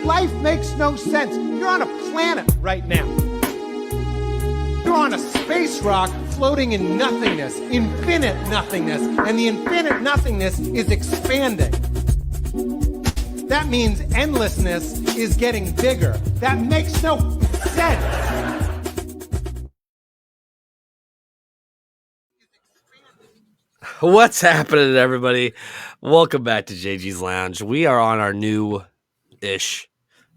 Life makes no sense. You're on a planet right now. You're on a space rock floating in nothingness, infinite nothingness, and the infinite nothingness is expanding. That means endlessness is getting bigger. That makes no sense. What's happening, everybody? Welcome back to JG's Lounge. We are on our new-ish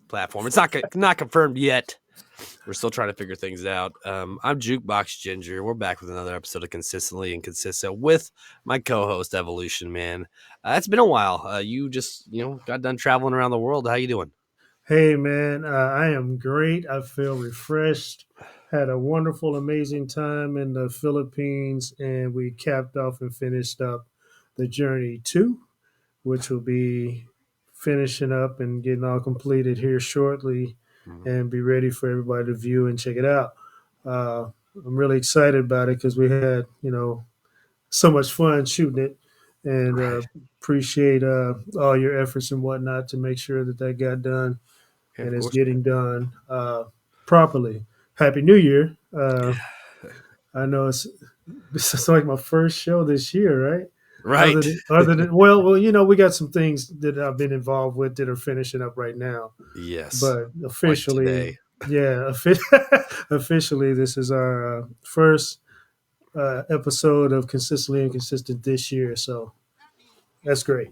platform. It's not confirmed yet. We're still trying to figure things out. I'm Jukebox Ginger. We're back with another episode of Consistently Inconsistent with my co-host Evolution Man. It's been a while. You just got done traveling around the world. How you doing? Hey man, I am great. I feel refreshed. Had a wonderful, amazing time in the Philippines, and we capped off and finished up the Journey 2, which will be finishing up and getting all completed here shortly and be ready for everybody to view and check it out. I'm really excited about it because we had, so much fun shooting it, and Right. appreciate all your efforts and whatnot to make sure that that got done Yeah, and of it's course. getting done properly. Happy New Year! I know it's like my first show this year, right? Right. Other than well, we got some things that I've been involved with that are finishing up right now, Yes. but Like officially, today. yeah, officially, this is our first episode of Consistently Inconsistent this year, so that's great.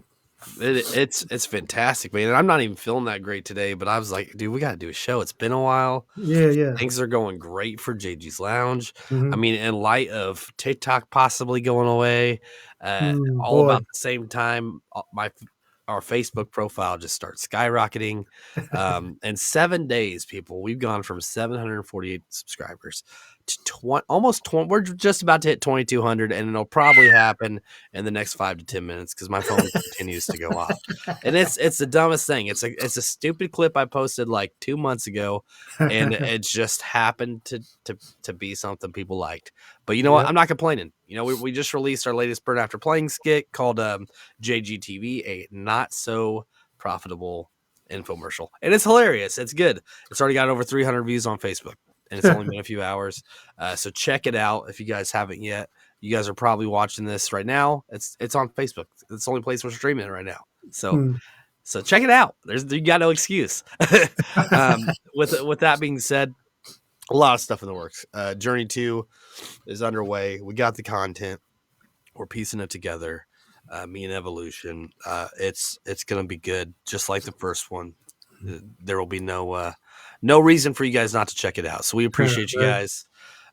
It's fantastic, man. And I'm not even feeling that great today, but I was like, dude, we got to do a show. It's been a while. Yeah, yeah. Things are going great for JG's Lounge. I hmm mean, in light of TikTok possibly going away, all boy, about the same time, our Facebook profile just starts skyrocketing. In 7 days, people, we've gone from 748 subscribers to almost 20. We're just about to hit 2,200, and it'll probably happen in the next 5 to 10 minutes because my phone continues to go off. And it's the dumbest thing. It's a stupid clip I posted like 2 months ago, and it just happened to be something people liked. But you know what? Yep. I'm not complaining. We just released our latest Burn After Playing skit called JGTV, a not so profitable infomercial, and it's hilarious. It's good. It's already got over 300 views on Facebook, and it's only been a few hours. So check it out if you guys haven't yet. You guys are probably watching this right now. It's on Facebook. It's the only place we're streaming it right now. So check it out. You got no excuse. With that being said, a lot of stuff in the works. Journey 2 is underway. We got the content. We're piecing it together. Me and Evolution. It's gonna be good, just like the first one. There will be no reason for you guys not to check it out. So we appreciate you guys.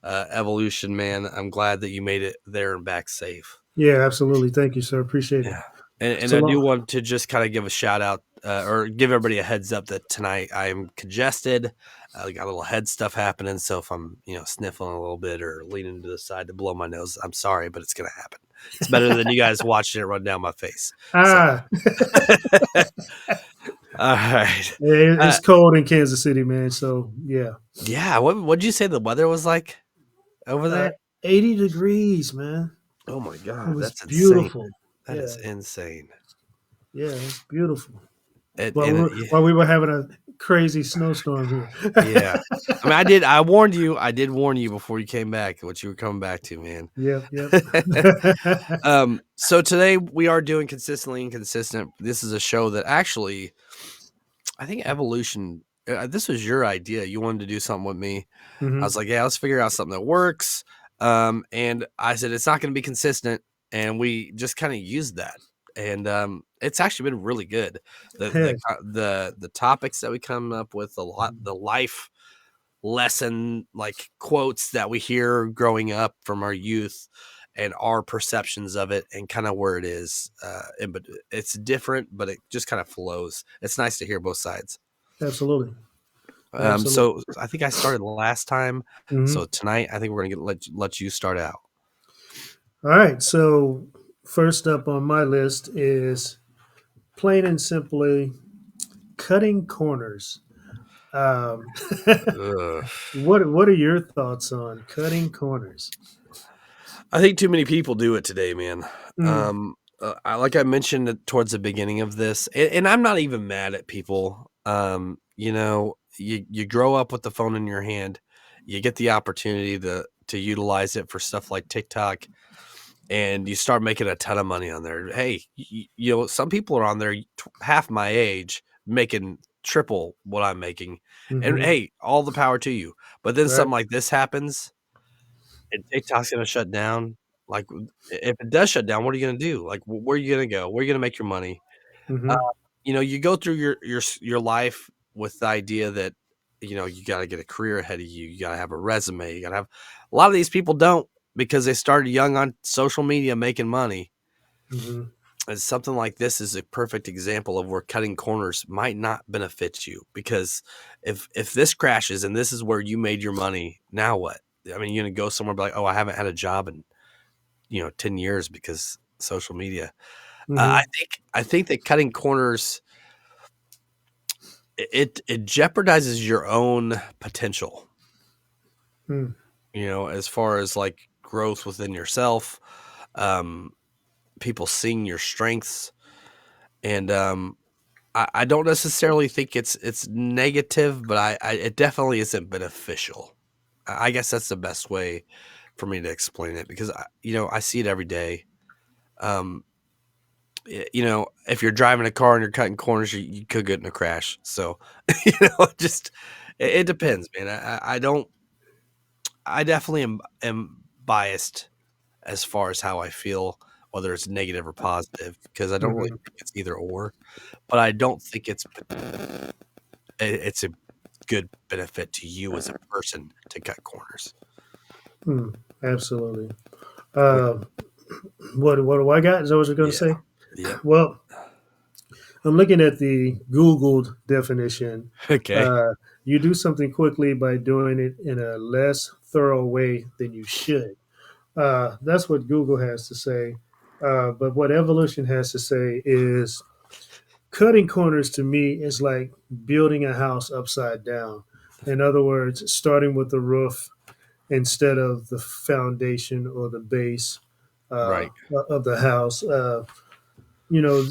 Evolution, man. I'm glad that you made it there and back safe. Yeah, absolutely. Thank you, sir. Appreciate it. Yeah. And I do want to just kind of give a shout out or give everybody a heads up that tonight I am congested. I got a little head stuff happening. So if I'm, sniffling a little bit or leaning to the side to blow my nose, I'm sorry, but it's going to happen. It's better than you guys watching it run down my face. Ah. So. All right. Yeah, it's cold in Kansas City, man. So, yeah. Yeah. What did you say the weather was like over there? 80 degrees, man. Oh, my God. That's beautiful. Insane. That is insane. Yeah, it's beautiful. While we were having a crazy snowstorm here. Yeah. I mean, I warned you. I did warn you before you came back, what you were coming back to, man. Yep. So today we are doing Consistently Inconsistent. This is a show that actually, I think Evolution, this was your idea. You wanted to do something with me. Mm-hmm. I was like, yeah, let's figure out something that works. And I said, it's not going to be consistent. And we just kind of used that. And it's actually been really good. The topics that we come up with, the life lesson like quotes that we hear growing up from our youth, and our perceptions of it, and kind of where it is. But it's different, but it just kind of flows. It's nice to hear both sides. Absolutely. So I think I started last time. Mm-hmm. So tonight I think we're gonna let you start out. All right. So first up on my list is plain and simply cutting corners. What are your thoughts on cutting corners? I think too many people do it today, man. Like I mentioned towards the beginning of this, and I'm not even mad at people You grow up with the phone in your hand, you get the opportunity to utilize it for stuff like TikTok, and you start making a ton of money on there. Hey, some people are on there half my age making triple what I'm making, and Hmm. hey, all the power to you. But then Right. something like this happens, and TikTok's gonna shut down. Like, if it does shut down, what are you gonna do? Like, where are you gonna go? Where are you gonna make your money? Uh, Hmm. you go through your life with the idea that you got to get a career ahead of you. You got to have a resume. You got to have a lot of these people don't because they started young on social media making money. Hmm. And something like this is a perfect example of where cutting corners might not benefit you because if this crashes and this is where you made your money, now what? I mean, you're gonna go somewhere and be like, oh, I haven't had a job in 10 years because social media. Hmm. I think that cutting corners it jeopardizes your own potential, Hmm. as far as like growth within yourself, um, people seeing your strengths, and I don't necessarily think it's negative, but it definitely isn't beneficial. I guess that's the best way for me to explain it because I see it every day. Um, if you're driving a car and you're cutting corners, you could get in a crash. So, just it depends, man. I don't. I definitely am biased as far as how I feel, whether it's negative or positive, because I don't really Hmm. think it's either or. But I don't think it's a good benefit to you as a person to cut corners. Hmm. Absolutely. What? Uh, what do I got? Is that what you're going to Yeah. say? Yep. Well, I'm looking at the Googled definition. Okay. Uh, you do something quickly by doing it in a less thorough way than you should. That's what Google has to say. But what evolution has to say is cutting corners to me is like building a house upside down. In other words, starting with the roof instead of the foundation or the base uh, Right. of the house.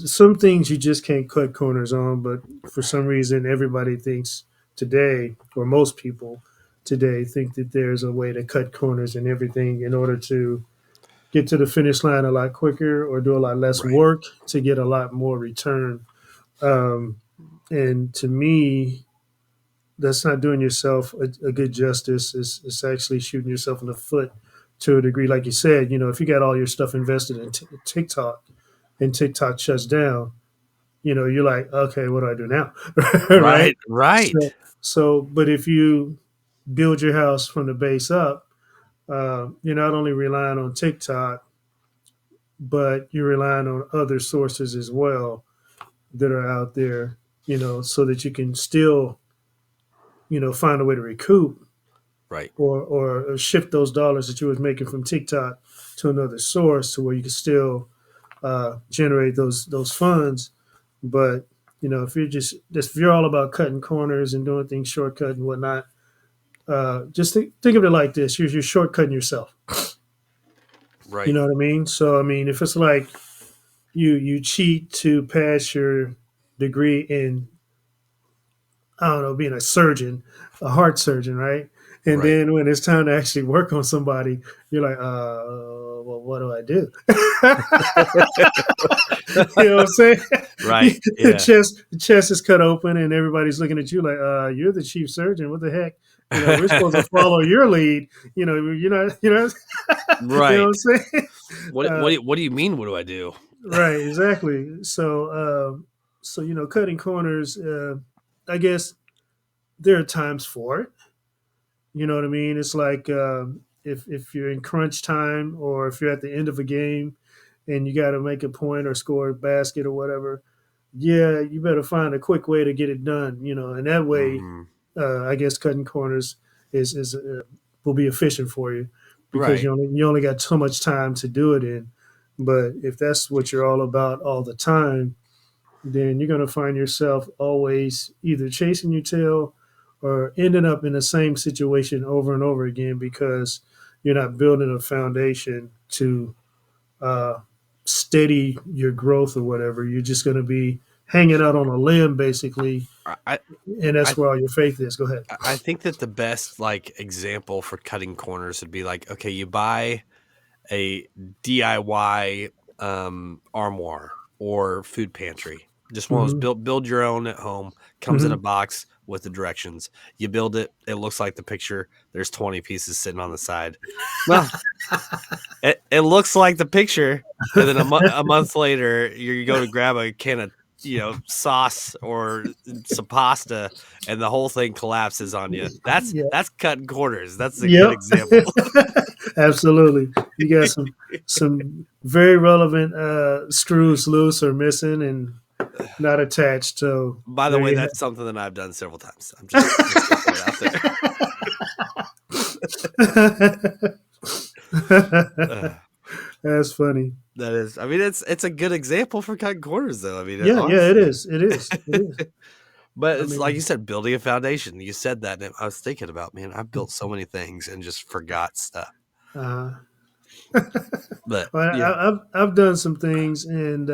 Some things you just can't cut corners on, but for some reason, everybody thinks today, or most people today, think that there's a way to cut corners and everything in order to get to the finish line a lot quicker or do a lot less Right. work to get a lot more return. Um, and to me, that's not doing yourself a good justice. It's actually shooting yourself in the foot to a degree. Like you said, if you got all your stuff invested in TikTok and TikTok shuts down, you're like, okay, what do I do now? Right? Right. Right. But if you build your house from the base up, you're not only relying on TikTok, but you're relying on other sources as well that are out there, so that you can still, find a way to recoup Right. or shift those dollars that you was making from TikTok to another source to where you can still generate those funds. But if you're just if you're all about cutting corners and doing things shortcut and whatnot, just think of it like this: you're shortcutting yourself. You Right. know what I mean? So I mean, if it's like you cheat to pass your degree in, I don't know, being a surgeon, a heart surgeon, right? And Right. then when it's time to actually work on somebody, you're like, well, what do I do? You know what I'm saying? Right. the Yeah. chest is cut open, and everybody's looking at you like, you're the chief surgeon. What the heck? We're supposed to follow your lead. You're not. You know what Right. I'm saying? What Uh, what do- what do you mean? What do I do? right, exactly. So cutting corners. I guess there are times for it. You know what I mean? It's like if you're in crunch time or if you're at the end of a game and you got to make a point or score a basket or whatever. Yeah, you better find a quick way to get it done. And that way, Hmm. I guess cutting corners is will be efficient for you because Right. you only got so much time to do it in. But if that's what you're all about all the time, then you're going to find yourself always either chasing your tail or ending up in the same situation over and over again because you're not building a foundation to uh, steady your growth or whatever. You're just going to be hanging out on a limb, basically, I and that's I where all your faith is. Go ahead. I think that the best like example for cutting corners would be like, okay, you buy a DIY armoire or food pantry. Just one of those Hmm. build your own at home. Comes in a Hmm. box with the directions. You build it. It looks like the picture. There's 20 pieces sitting on the side. Well, it looks like the picture, and then a month later, you go to grab a can of sauce or some pasta, and the whole thing collapses on you. Yeah. That's cutting corners. That's a good Yep. example. Absolutely. You got some very relevant screws loose or missing and not attached. So By the there way, you that's something that I've done several times. I'm just gonna throw it out there. have. Uh, That's funny. that is, I mean, it's a good example for cutting corners, though. I mean, Yeah, yeah, it honestly, is. It is. It is. but I it's like you mean, said, building a foundation. You said that, and I was thinking about, man, I've built so many things and just forgot stuff. uh, But well, yeah, I've done some things and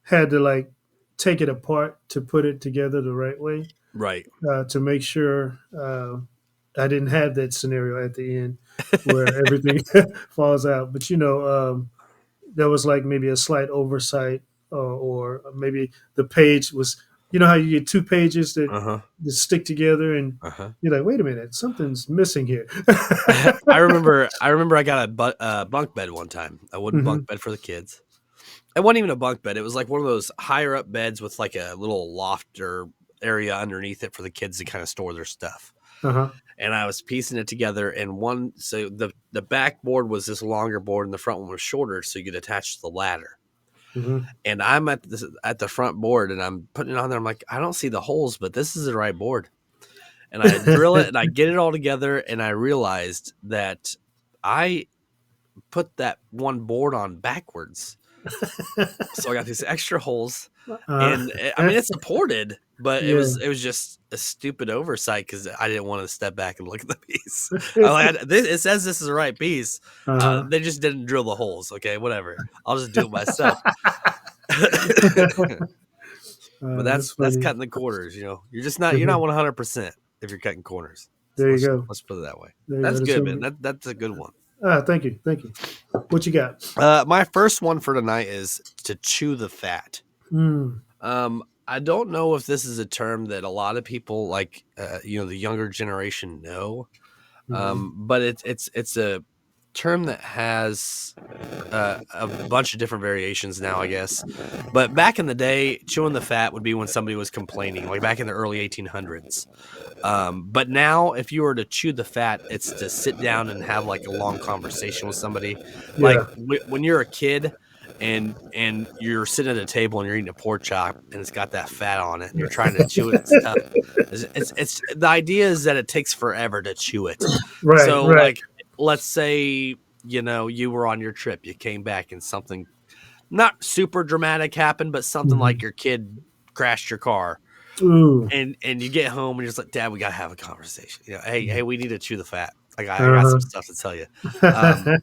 had to like take it apart to put it together the right way right. to make sure I didn't have that scenario at the end where everything falls out. But there was like maybe a slight oversight, or maybe the page was, how you get two pages Uh huh. that stick together, and Uh huh. you're like, wait a minute, something's missing here. I remember. I remember. I got a bunk bed one time. A wooden Hmm. bunk bed for the kids. It wasn't even a bunk bed. It was like one of those higher up beds with like a little loft or area underneath it for the kids to kind of store their stuff. Uh-huh. And I was piecing it together, and so the back board was this longer board and the front one was shorter, so you could attach to the ladder. Hmm. And I'm at the front board and I'm putting it on there. I'm like, I don't see the holes, but this is the right board. And I drill it and I get it all together, and I realized that I put that one board on backwards. So I got these extra holes, uh, and I mean it's supported, but it yeah. was it was just a stupid oversight because I didn't want to step back and look at the piece. I like it says this is the right piece. Uh-huh. They just didn't drill the holes. Okay, whatever. I'll just do it myself. But That's that's funny. cutting the corners. You're not Mhm. 100% if you're cutting corners. So There you go. let's put it that way. There you go. That's good, man. That's a good one. Thank you. Thank you. What you got? My first one for tonight is to chew the fat. Mm. I don't know if this is a term that a lot of people like, the younger generation know, Hmm. but it's a term that has a bunch of different variations now, I guess. But back in the day, chewing the fat would be when somebody was complaining, like back in the early 1800s. But now, if you were to chew the fat, it's to sit down and have like a long conversation with somebody. Like Yeah. when you're a kid and you're sitting at a table and you're eating a pork chop and it's got that fat on it and you're trying to chew it and stuff. It's the idea is that it takes forever to chew it. Right. So Right. like, let's say you were on your trip, you came back and something not super dramatic happened, but something Hmm. like your kid crashed your car, Ooh. and you get home and you're just like, Dad, we gotta have a conversation. Hey, we need to chew the fat. I got some Uh-huh. stuff to tell you. Um,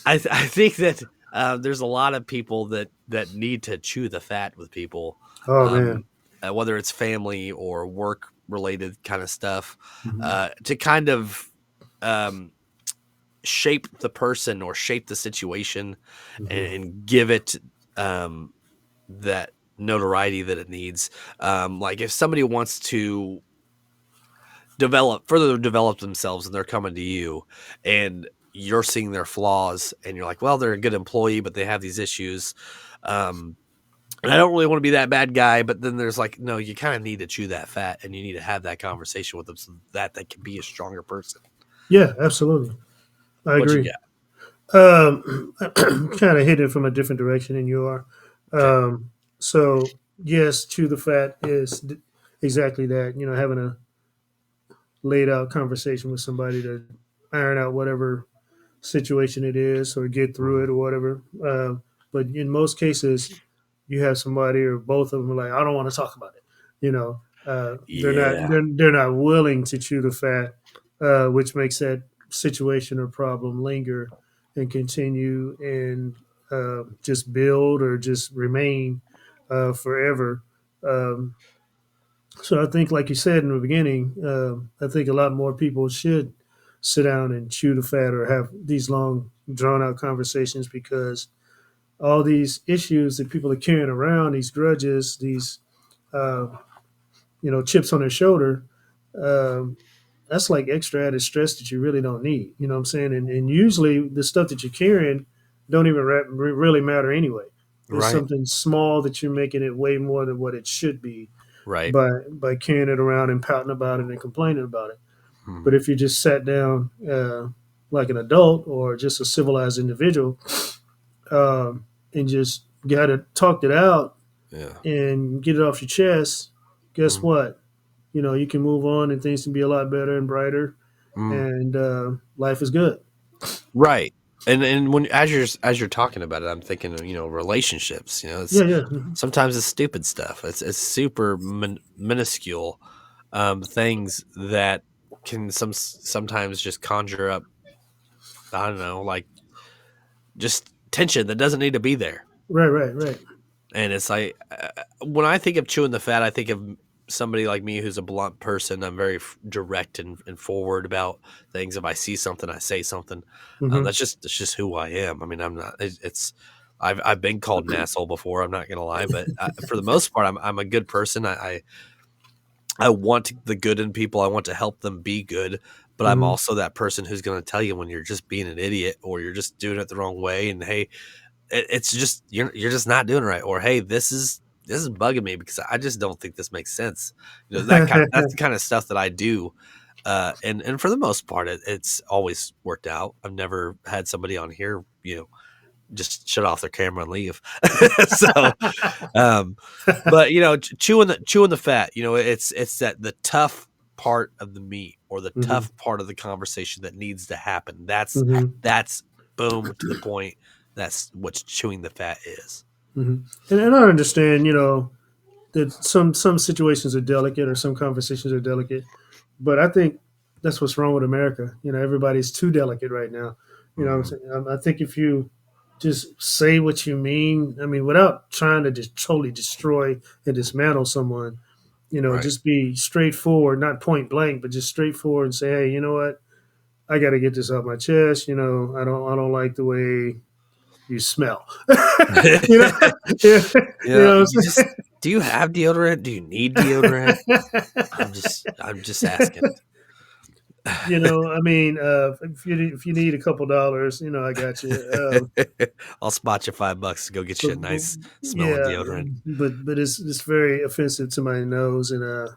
I think that there's a lot of people that need to chew the fat with people, Oh man. um, whether it's family or work related kind of stuff, Hmm. to kind of um, shape the person or shape the situation, Hmm. and give it that notoriety that it needs. Like if somebody wants to further develop themselves and they're coming to you and you're seeing their flaws and you're like, well, they're a good employee, but they have these issues. Um, and I don't really want to be that bad guy, but then there's like, no, you kind of need to chew that fat and you need to have that conversation with them so that they can be a stronger person. Yeah. Absolutely. I What you agree. got? Kind of hit it from a different direction than you are. Okay. So yes, chew the fat is exactly that. Having a laid out conversation with somebody to iron out whatever situation it is or get through Mhm. it or whatever. But in most cases, you have somebody or both of them like, I don't want to talk about it. Yeah. They're not willing to chew the fat, which makes that situation or problem linger and continue and just build or just remain forever. Um, so I think, like you said in the beginning, I think a lot more people should sit down and chew the fat or have these long, drawn out conversations, because all these issues that people are carrying around, these grudges, these uh, chips on their shoulder, um, that's like extra added stress that you really don't need. You know what I'm saying? And usually the stuff that you're carrying don't even really matter anyway. It's Right. something small that you're making it way more than what it should be Right. by carrying it around and pouting about it and complaining about it. Hmm. But if you just sat down like an adult or just a civilized individual, and just got it talked it out Yeah. and get it off your chest, guess Mm. what? You can move on and things can be a lot better and brighter, Mm. and life is good. Right. And when as you're talking about it, I'm thinking of relationships. It's Yeah, yeah. sometimes it's stupid stuff. It's super minuscule things that can sometimes just conjure up, I don't know, like just tension that doesn't need to be there. Right, right, right. And it's like when I think of chewing the fat, I think of somebody like me who's a blunt person. I'm very direct and forward about things. If I see something, I say something. Hmm. That's just who I am. I mean, I'm not. It's I've been called an asshole before. I'm not gonna lie, but for the most part, I'm a good person. I want the good in people. I want to help them be good. But I'm Hmm. also that person who's going to tell you when you're just being an idiot or you're just doing it the wrong way. And hey, it's just you're just not doing it right, or hey, this is bugging me because I just don't think this makes sense. That's the kind of stuff that I do, and for the most part, it's always worked out. I've never had somebody on here, just shut off their camera and leave. So, um, but chewing the fat, it's that the tough part of the meat or the Hmm. tough part of the conversation that needs to happen. That's Hmm. that's boom to the point. That's what chewing the fat is. Hmm. And I understand, that some situations are delicate or some conversations are delicate, but I think that's what's wrong with America. Everybody's too delicate right now. What I'm Hmm. saying? I think if you just say what you mean, I mean, without trying to just totally destroy and dismantle someone, Right. just be straightforward, not point blank, but just straightforward and say, hey, you know what? I got to get this off my chest. I don't like the way you smell. you know, yeah, what I'm You just saying? do you have deodorant? Do you need deodorant? I'm just asking. I mean, if you need a couple dollars, I got you. I'll spot you $5 to go get you a But nice smelling yeah, deodorant. but it's very offensive to my nose, and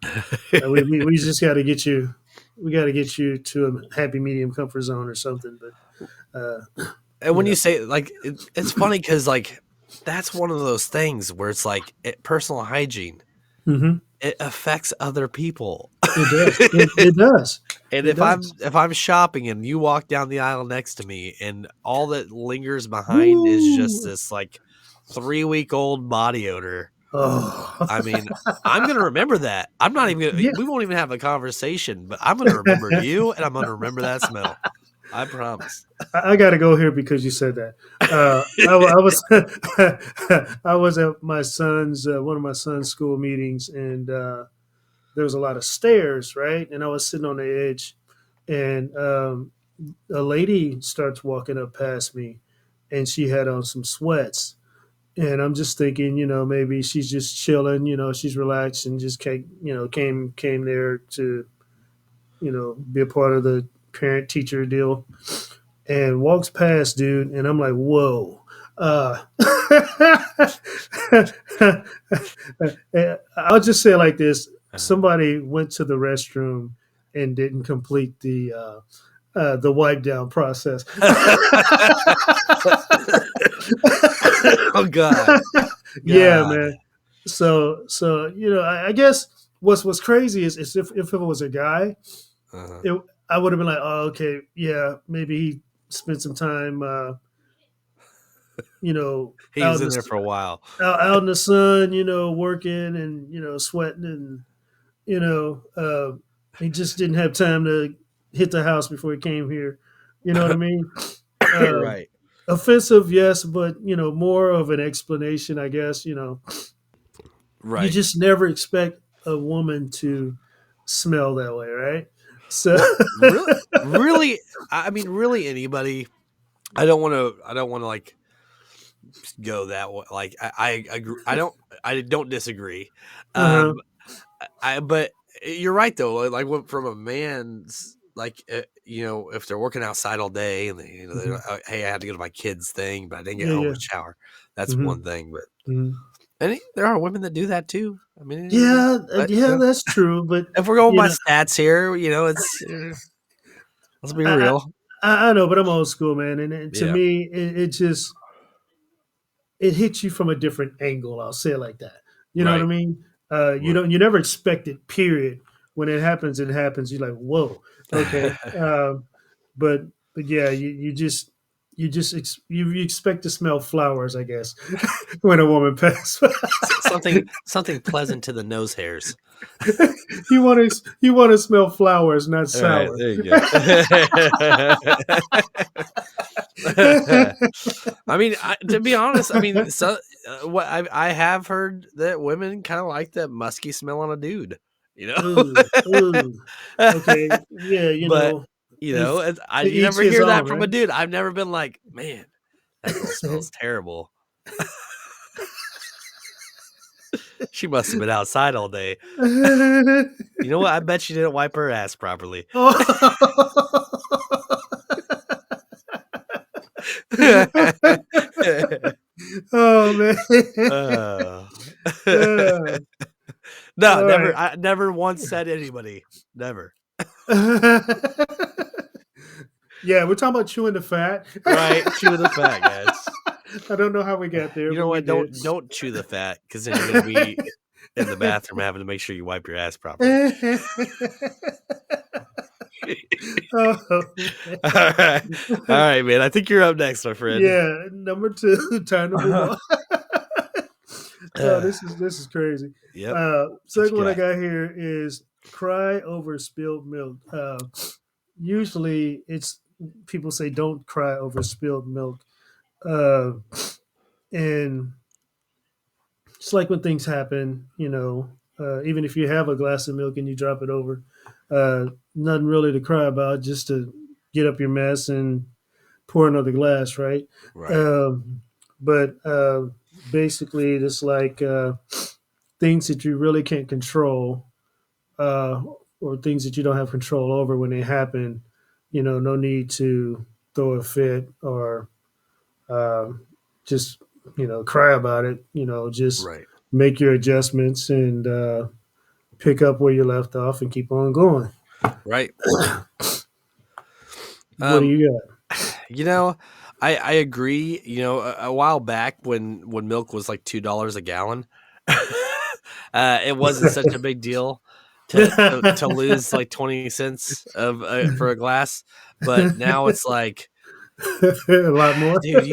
we just got to get you. We got to get you to a happy medium comfort zone or something. But And you when you know, say like it's funny because like that's one of those things where it's like personal hygiene. hmm It affects other people. it does. It does. And It if I'm does. if I'm shopping and you walk down the aisle next to me and all that lingers behind is just Woo! this like 3-week old body odor, Oh, I mean, I'm gonna remember that. I'm not even gonna yeah. we won't even have a conversation, but I'm gonna remember you and I'm gonna remember that smell. I promise. I got to go here because you said that. I was I was at my son's one of my son's school meetings, and there was a lot of stairs, right? And I was sitting on the edge, and a lady starts walking up past me, and she had on some sweats. And I'm just thinking, maybe she's just chilling, she's relaxed and just came there to, be a part of the parent teacher deal, and walks past, dude, and I'm like, whoa. I'll just say it like this: Uh-huh. somebody went to the restroom and didn't complete the wipe down process. Oh God. Yeah, God. man. So I guess what's crazy is if it was a guy, Uh-huh. it, I would have been like, oh, okay, yeah, maybe he spent some time, He out was in in there the for a while. out in the sun, working and sweating, and you know, uh, he just didn't have time to hit the house before he came here. You know what I mean? Um, Right. Offensive, yes, but more of an explanation, I guess. you Right. just never expect a woman to smell that way, right? So, Well, really, really, I mean, really, anybody. I don't want to. I don't want to like go that way. Like I agree. I don't. I don't disagree. uh-huh. Um, but you're right though. Like from a man's like you know, if they're working outside all day and they, you know, they're Hmm. like, hey, I had to go to my kids thing, but I didn't get Yeah, home yeah. to shower. That's Hmm. one thing. But Hmm. there are women that do that too. I mean, Yeah, but you yeah, know, that's true. But if we're going you by know, stats here, you know, it's let's be I, real. I know, but I'm old school, man, and to Yeah. me, it just it hits you from a different angle. I'll say it like that. You know what I Right. mean? Right. You never expect it. Period. When it happens, it happens. You're like, whoa, okay. But but yeah, you expect to smell flowers, I guess, when a woman passes. Something pleasant to the nose hairs. You want to smell flowers, not All right, sour. there you go. I mean, to be honest, I mean, so what I have heard that women kind of like that musky smell on a dude, you Ooh, ooh. know. Okay, yeah, But you know, if to you each never his hear own, that from a right? dude. I've never been like, man, that girl smells terrible. She must have been outside all day. You know what? I bet she didn't wipe her ass properly. Oh man. Uh, Yeah. no, All never. right. I never once said anybody. Never. Yeah, we're talking about chewing the fat. Right? Chewing the fat, guys. I don't know how we got there, You but know we what? did. Don't chew the fat because then you're gonna be in the bathroom having to make sure you wipe your ass properly. Oh, All right, all man. right, man. I think you're up next, my friend. Yeah, number two. Time to move on. Oh, this is crazy. Yep. What Second you one I got? got here is cry over spilled milk. Usually, it's people say don't cry over spilled milk, uh, and it's like when things happen. Even if you have a glass of milk and you drop it over, nothing really to cry about. Just to get up your mess and pour another glass, right? Right. But basically, it's like things that you really can't control, uh, or things that you don't have control over when they happen. No need to throw a fit or uh, just cry about it. Just Right. make your adjustments and pick up where you left off and keep on going. Right. What do Um. you got? You know, I agree. You know, a while back when milk was like $2 a gallon, it wasn't such a big deal to lose like 20 cents of for a glass. But now it's like, A lot more. dude,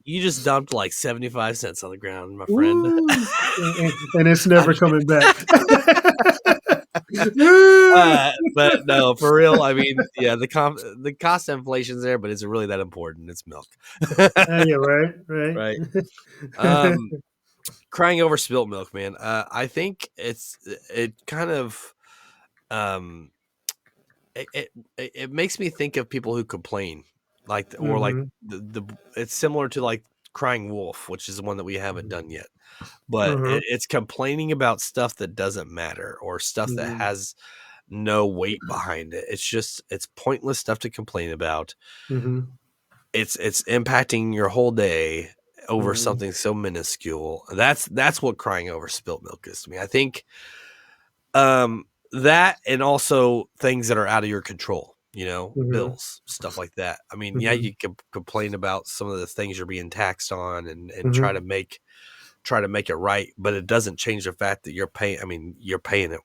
you just dumped like 75 cents on the ground, my friend. Woo! And it's I'm never just coming back. but no, for real. I mean, yeah, the cost of inflation's there, but is it really that important? It's milk, Yeah, right, right. right? Um, crying over spilt milk, man. I think it kind of um it makes me think of people who complain, like or like Hmm. the it's similar to like crying wolf, which is the one that we haven't done yet. But Uh-huh. it's complaining about stuff that doesn't matter or stuff that Hmm. has no weight behind it. It's pointless stuff to complain about. Hmm. It's impacting your whole day over Hmm. something so minuscule. That's what crying over spilt milk is to me. I think that and also things that are out of your control, you know, Hmm. bills, stuff like that. I mean, yeah, Hmm. you can complain about some of the things you're being taxed on and Hmm. try to make it right, but it doesn't change the fact that you're paying. I mean, you're paying it.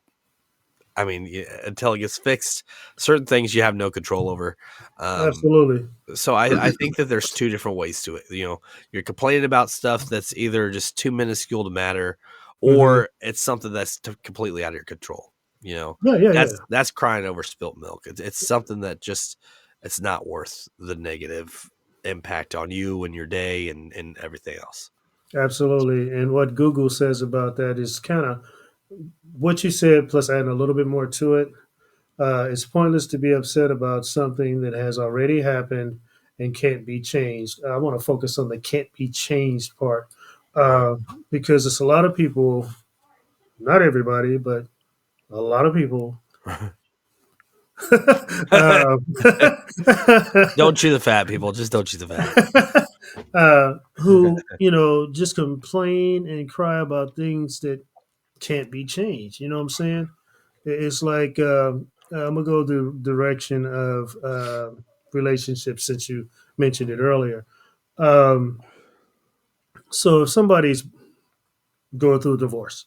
I mean, until it gets fixed, certain things you have no control over. Um, Absolutely. so I think that there's two different ways to it. You know, you're complaining about stuff that's either just too minuscule to matter, Hmm. or it's something that's completely out of your control. You know, Yeah, yeah, yeah. that's crying over spilt milk. It's something that just it's not worth the negative impact on you and your day and everything else. Absolutely. And what Google says about that is kind of what you said, plus adding a little bit more to it. It's pointless to be upset about something that has already happened and can't be changed. I want to focus on the can't be changed part Right. uh, because it's a lot of people, not everybody, but a lot of people. um, Don't chew the fat, people. Just don't chew the fat. who just complain and cry about things that can't be changed. You know what I'm saying? It's like I'm gonna go the direction of relationships since you mentioned it earlier. Um, so if somebody's going through a divorce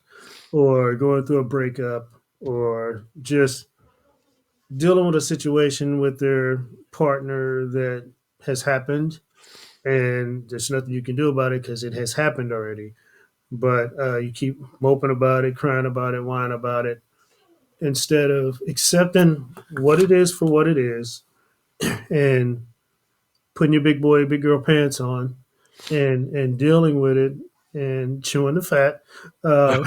or going through a breakup or just dealing with a situation with their partner that has happened and there's nothing you can do about it because it has happened already, but you keep moping about it, crying about it, whining about it, instead of accepting what it is for what it is and putting your big boy, big girl pants on and dealing with it and chewing the fat uh,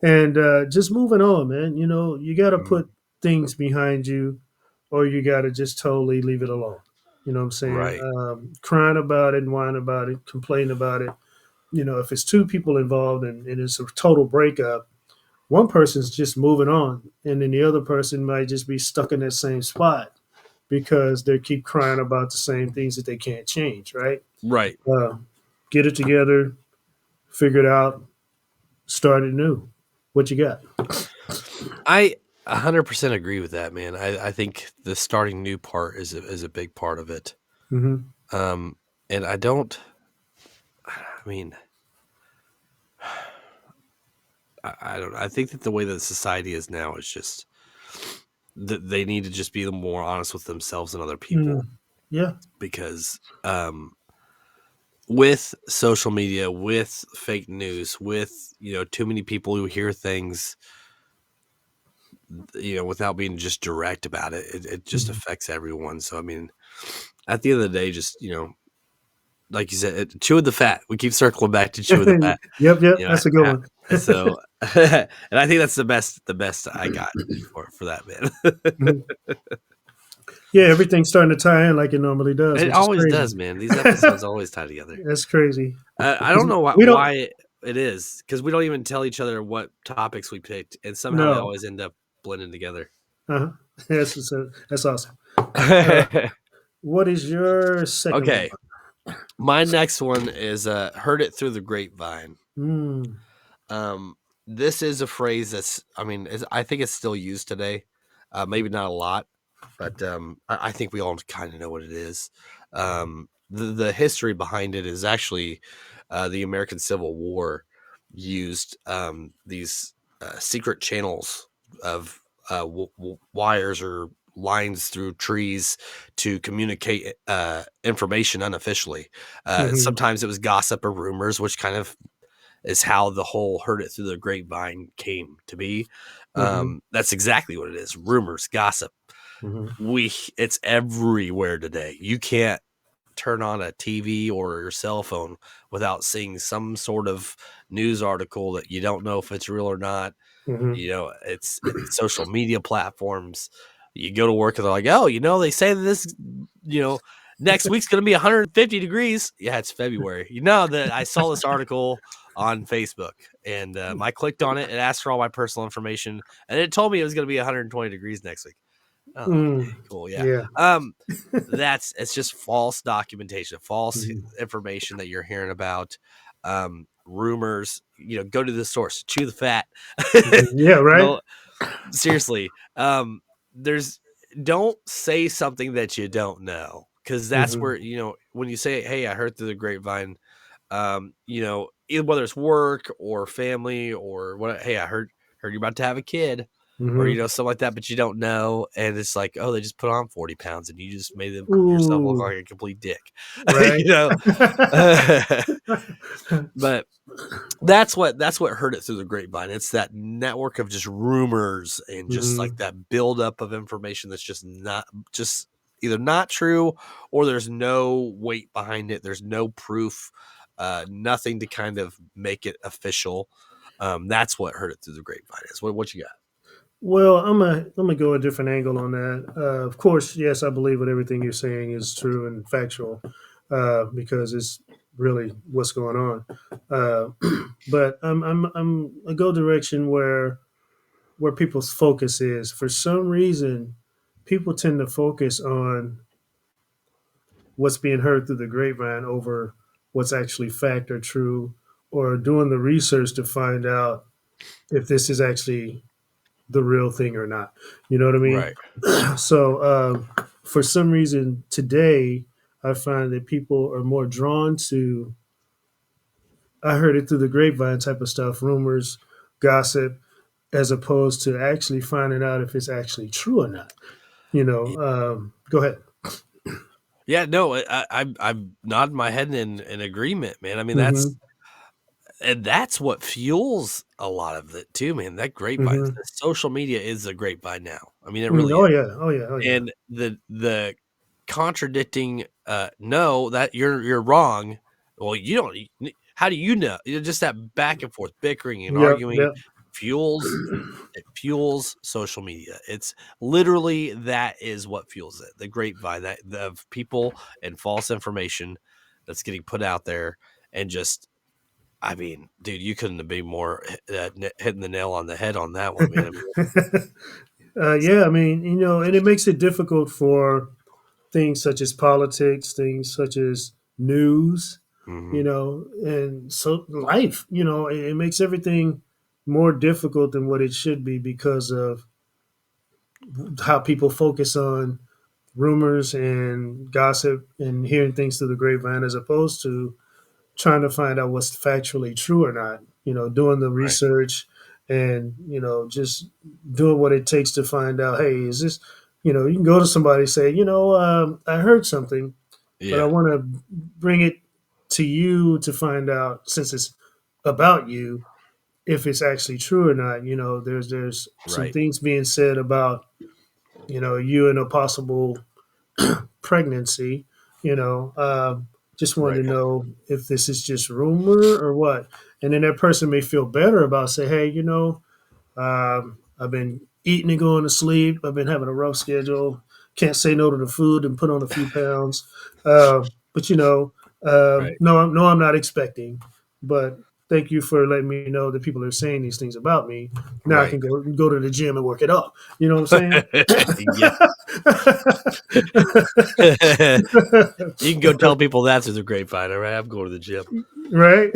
and just moving on, man. You got to Mm, put things behind you or you got to just totally leave it alone. You know what I'm saying? right. Crying about it, whining about it, complain about it. If it's two people involved and it's a total breakup, one person's just moving on, and then the other person might just be stuck in that same spot because they keep crying about the same things that they can't change. Right? Right. Uh, get it together, figure it out, start it new. What you got? I 100% agree with that, man. I think the starting new part is a big part of it. Hmm. Um, and I don't. I mean, I don't. I think that the way that society is now is just that they need to just be more honest with themselves and other Mm, people yeah. because with social media, with fake news, with too many people who hear things without being just direct about it, it just Mhm. affects everyone. So I mean, at the end of the day, just like you said, chewing the fat. We keep circling back to chewing the fat. Yep. Yep. You know, That's a good one. so and I think that's the best I got for that, man. Mhm. Yeah, everything's starting to tie in like it normally does, It which is always crazy. does, man. These episodes always tie together. That's crazy. I 'Cause don't know we don't. why it is because we don't even tell each other what topics we picked, and somehow they No. always end up blending together. Uh-huh. That's awesome. Uh, what is your second one? Okay, my next one is "heard it through the grapevine." Mm. Um, this is a phrase that's, I mean, I think it's still used today. Maybe not a lot, but I think we all kind of know what it is. The history behind it is actually the American Civil War used these secret channels of wires or lines through trees to communicate information unofficially. Hmm. Sometimes it was gossip or rumors, which kind of is how the whole heard it through the grapevine came to be. Hmm. That's exactly what it is. Rumors, gossip. Hmm. It's everywhere today. You can't turn on a TV or your cell phone without seeing some sort of news article that you don't know if it's real or not. Hmm. It's social media platforms. You go to work and they're like, oh, they say that this, you know, next week's going to be 150 degrees. Yeah, it's February. That I saw this article on Facebook and I clicked on it. It asked for all my personal information and it told me it was going to be 120 degrees next week. Oh, okay, Mm. cool. Yeah. Yeah. Um, it's just false documentation, false Hmm. information that you're hearing about. Rumors, go to the source, chew the fat. Yeah. Right. No, seriously. There's don't say something that you don't know. Cause that's Hmm. where, when you say, hey, I heard through the grapevine, either whether it's work or family or what, hey, I heard you're about to have a kid or Hmm. something like that, but you don't know, and it's like, oh, they just put on 40 pounds, and you just made yourself look Ooh. like a complete dick, Right. but that's what heard it through the grapevine. It's that network of just rumors and just like Hmm. that buildup of information that's just either not true or there's no weight behind it. There's no proof. nothing to kind of make it official. That's what heard it through the grapevine is. What you got? Well, I'm gonna go a different angle on that. Of course, yes, I believe what everything you're saying is true and factual, because it's really what's going on. But I'm I go direction where people's focus is. For some reason, people tend to focus on what's being heard through the grapevine over what's actually fact or true, or doing the research to find out if this is actually the real thing or not. You know what I mean? Right. So, for some reason today, I find that people are more drawn to, I heard it through the grapevine type of stuff, rumors, gossip, as opposed to actually finding out if it's actually true or not. Go ahead. Yeah, no, I'm nodding my head in agreement, man. I mean, Mm-hmm. that's what fuels a lot of it too, man. That grapevine, Mm-hmm. social media is a grapevine now. I mean, it Mm, really oh is. yeah. Oh yeah. Oh yeah. And the contradicting, no, that you're wrong. Well, you don't. How do you know? Just that back and forth bickering and Yep. arguing Yep. fuels it fuels social media. It's literally that is what fuels it. The grapevine that of people and false information that's getting put out there, and just, I mean, dude, you couldn't have been more hitting the nail on the head on that one, man. I mean, Yeah. I mean, and it makes it difficult for things such as politics, things such as news, mhm, and so life. It makes everything more difficult than what it should be because of how people focus on rumors and gossip and hearing things through the grapevine as opposed to trying to find out what's factually true or not. Doing the right, research and just doing what it takes to find out. Hey, is this? You can go to somebody and say, I heard something, but I yeah, want to bring it to you to find out since it's about you if it's actually true or not. There's some right, things being said about you and a possible pregnancy. You know, just wanted right, to know if this is just rumor or what. And then that person may feel better about say, hey, I've been eating and going to sleep. I've been having a rough schedule. Can't say no to the food and put on a few pounds. But right, no, no, I'm not expecting. But thank you for letting me know that people are saying these things about me. Now I right. can go to the gym and work it up. You know what I'm Yeah. You can go tell people that through the grapevine. All right, I'm going to the gym. saying? Right?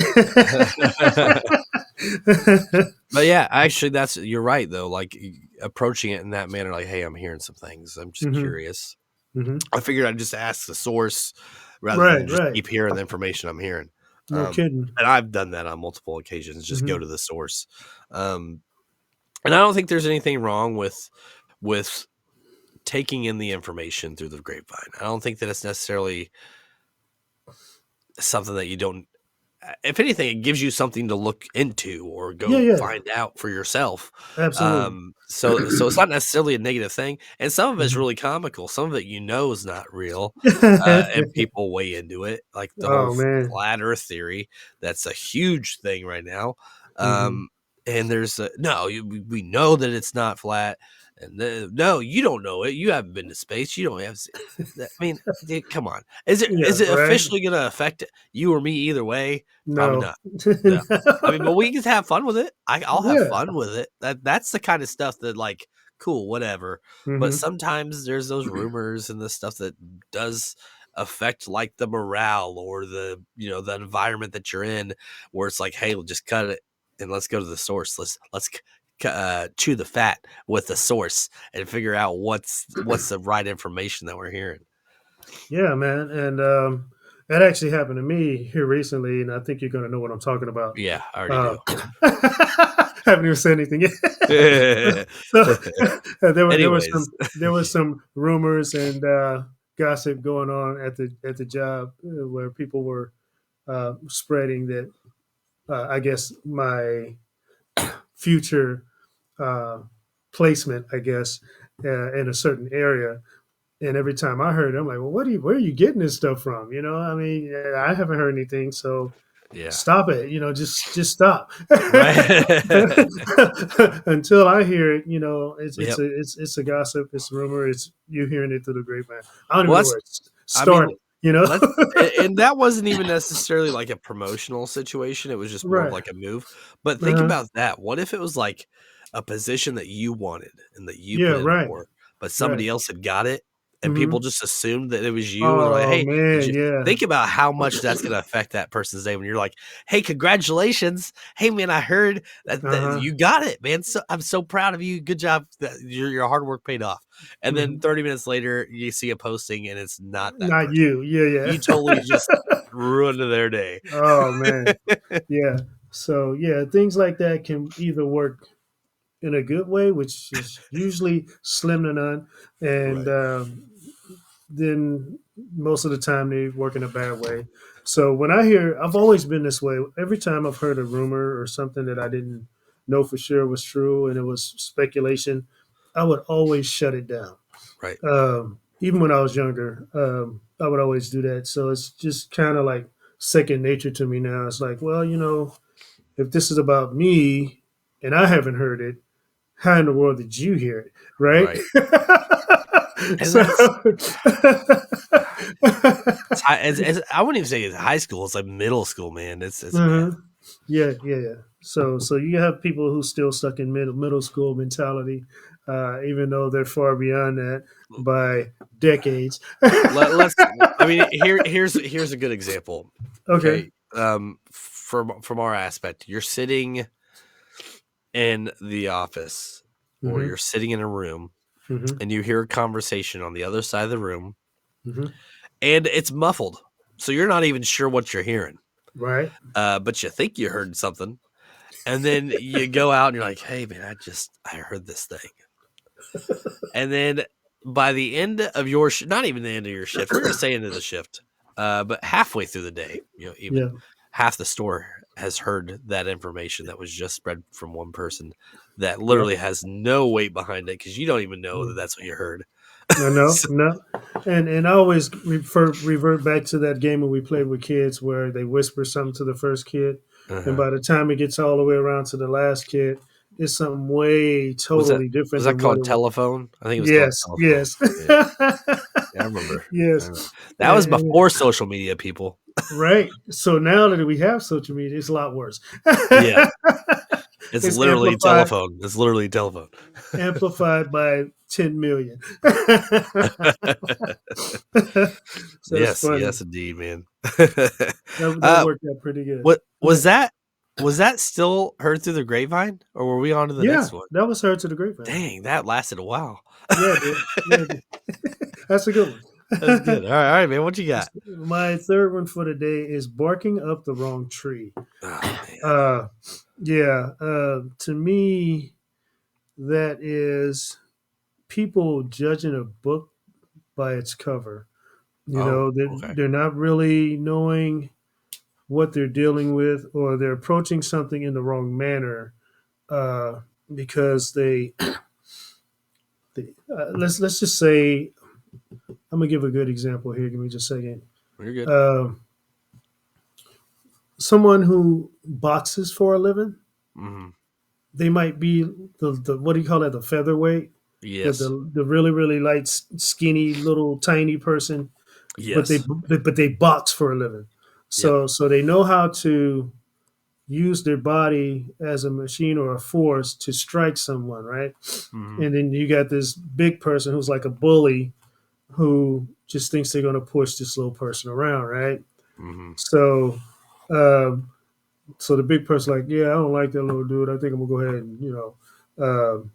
But yeah, actually, you're right though. Like, approaching it in that manner, like, hey, I'm hearing some things. I'm just hmm curious. hmm I figured I'd just ask the source rather than Right, just right. keep hearing the information I'm hearing. No kidding. And I've done that on multiple occasions. Just go hmm to the source. Um, and I don't think there's anything wrong with taking in the information through the grapevine. I don't think that it's necessarily something that you don't. If anything, it gives you something to look into or Yeah, go yeah. find out for yourself. Absolutely. So it's not necessarily a negative thing, and some of it's Mhm. really comical. Some of it, is not real, and people weigh into it, like the whole Oh man. flat Earth theory. That's a huge thing right now. hmm Um, and there's no, we know that it's not flat, and no, you don't know it. You haven't been to space. You don't have. I mean, dude, come on. Yeah, Is it right. officially going to affect you or me either way? Probably No. not. No. I mean, but we can have fun with it. I'll have Yeah. fun with it. That's the kind of stuff that, like, cool, whatever. But hmm sometimes there's those rumors and the stuff that does affect, like, the morale or the environment that you're in, where it's like, hey, we'll just cut it and let's go to the source. Let's chew the fat with the source and figure out what's the right information that we're hearing. Yeah, man. And that actually happened to me here recently, and I think you're going to know what I'm talking about. Yeah, I already Uh, do. haven't even said anything yet. So Anyways, there was some rumors and gossip going on at the job where people were spreading that I guess my future uh, placement, I guess, in a certain area. And every time I heard it, I'm like, well, where are you getting this stuff from? I mean, I haven't heard anything. So Yeah. Stop it. Just stop. Right. Until I hear it, it's Yep. it's a gossip, it's a rumor, it's you hearing it through the grapevine. I don't even Well, know that's, where it I mean, started. let's, and that wasn't even necessarily like a promotional situation. It was just more of Right. like a move. But think Uh-huh. about that. What if it was like a position that you wanted and that you Yeah. put in Right. for, but Right. somebody else had got it and people Hmm. just assumed that it was you and they're like, Oh hey, did man. you Yeah. think about how much that's going to affect that person's day when you're like, hey, congratulations. Hey, man, I heard that Uh-huh. you got it, man. So I'm so proud of you. Good job. That your hard work paid off. And then Hmm. 30 minutes later, you see a posting and it's not that Not person. you. Yeah. You totally Yeah. just ruined their day. Oh man. Yeah. So yeah, things like that can either work in a good way, which is usually slim to none, and Right. then most of the time they work in a bad way. So when I hear, I've always been this way. Every time I've heard a rumor or something that I didn't know for sure was true and it was speculation, I would always shut it down. Right. Even when I was younger, I would always do that. So it's just kind of like second nature to me now. It's like, well, if this is about me and I haven't heard it, how in the world did you hear it? Right? Right. And So, that's it's high, I wouldn't even say it's high school. It's like middle school, man. It's bad. mhm. Yeah. So you have people who still stuck in middle school mentality, even though they're far beyond that by decades. Let's. I mean, here's a good example. Okay. Okay. From our aspect, you're sitting in the office or Hmm. you're sitting in a room Hmm. and you hear a conversation on the other side of the room Hmm. and it's muffled. So you're not even sure what you're hearing. Right. But you think you heard something. And then you go out and you're like, hey man, I heard this thing. And then by the end of your not even the end of your shift, we're gonna say end of the shift, but halfway through the day, even Yeah. half the store has heard that information that was just spread from one person that Yep. literally has no weight behind it because you don't even know that that's what you heard. I know, So, no, and I always revert back to that game when we played with kids where they whisper something to the first kid, and uh-huh. by the time it gets all the way around to the last kid, it's something way was that totally was different that than what called it was. telephone? I think it was called Yes, telephone. yes, Yeah, yeah, I remember. I yes, remember. That was and before social media, people. right. So now that we have social media, it's a lot worse. Yeah, it's It's literally telephone. It's literally telephone. amplified by 10 million. So it's Yes, funny. yes, indeed, man. That uh, worked out pretty good. what was But that? Was that still heard through the grapevine, or were we on to the yeah, next one? that was heard to the grapevine. Dang, that lasted a while. Yeah, it did. Yeah, it did. That's a good That's good. one. All right, man. What you got? My third one for the day is barking up the wrong tree. Oh man. Uh, yeah, to me, that is people judging a book by its cover. Oh, They're, okay. they're not really knowing what they're dealing with, or they're approaching something in the wrong manner uh, because let's just say I'm gonna give a good example here. Give me just a second. You're good. Uh, Someone who boxes for a living, Hmm. they might be the what do you call that? The featherweight, the Yes. the really really light, skinny little tiny person, but Yes. they box for a living. Yep. So they know how to use their body as a machine or a force to strike someone, right? Hmm. And then you got this big person who's like a bully who just thinks they're going to push this little person around, right? Hmm. So, um, so the big person like, yeah, I don't like that little dude. I think I'm gonna go ahead and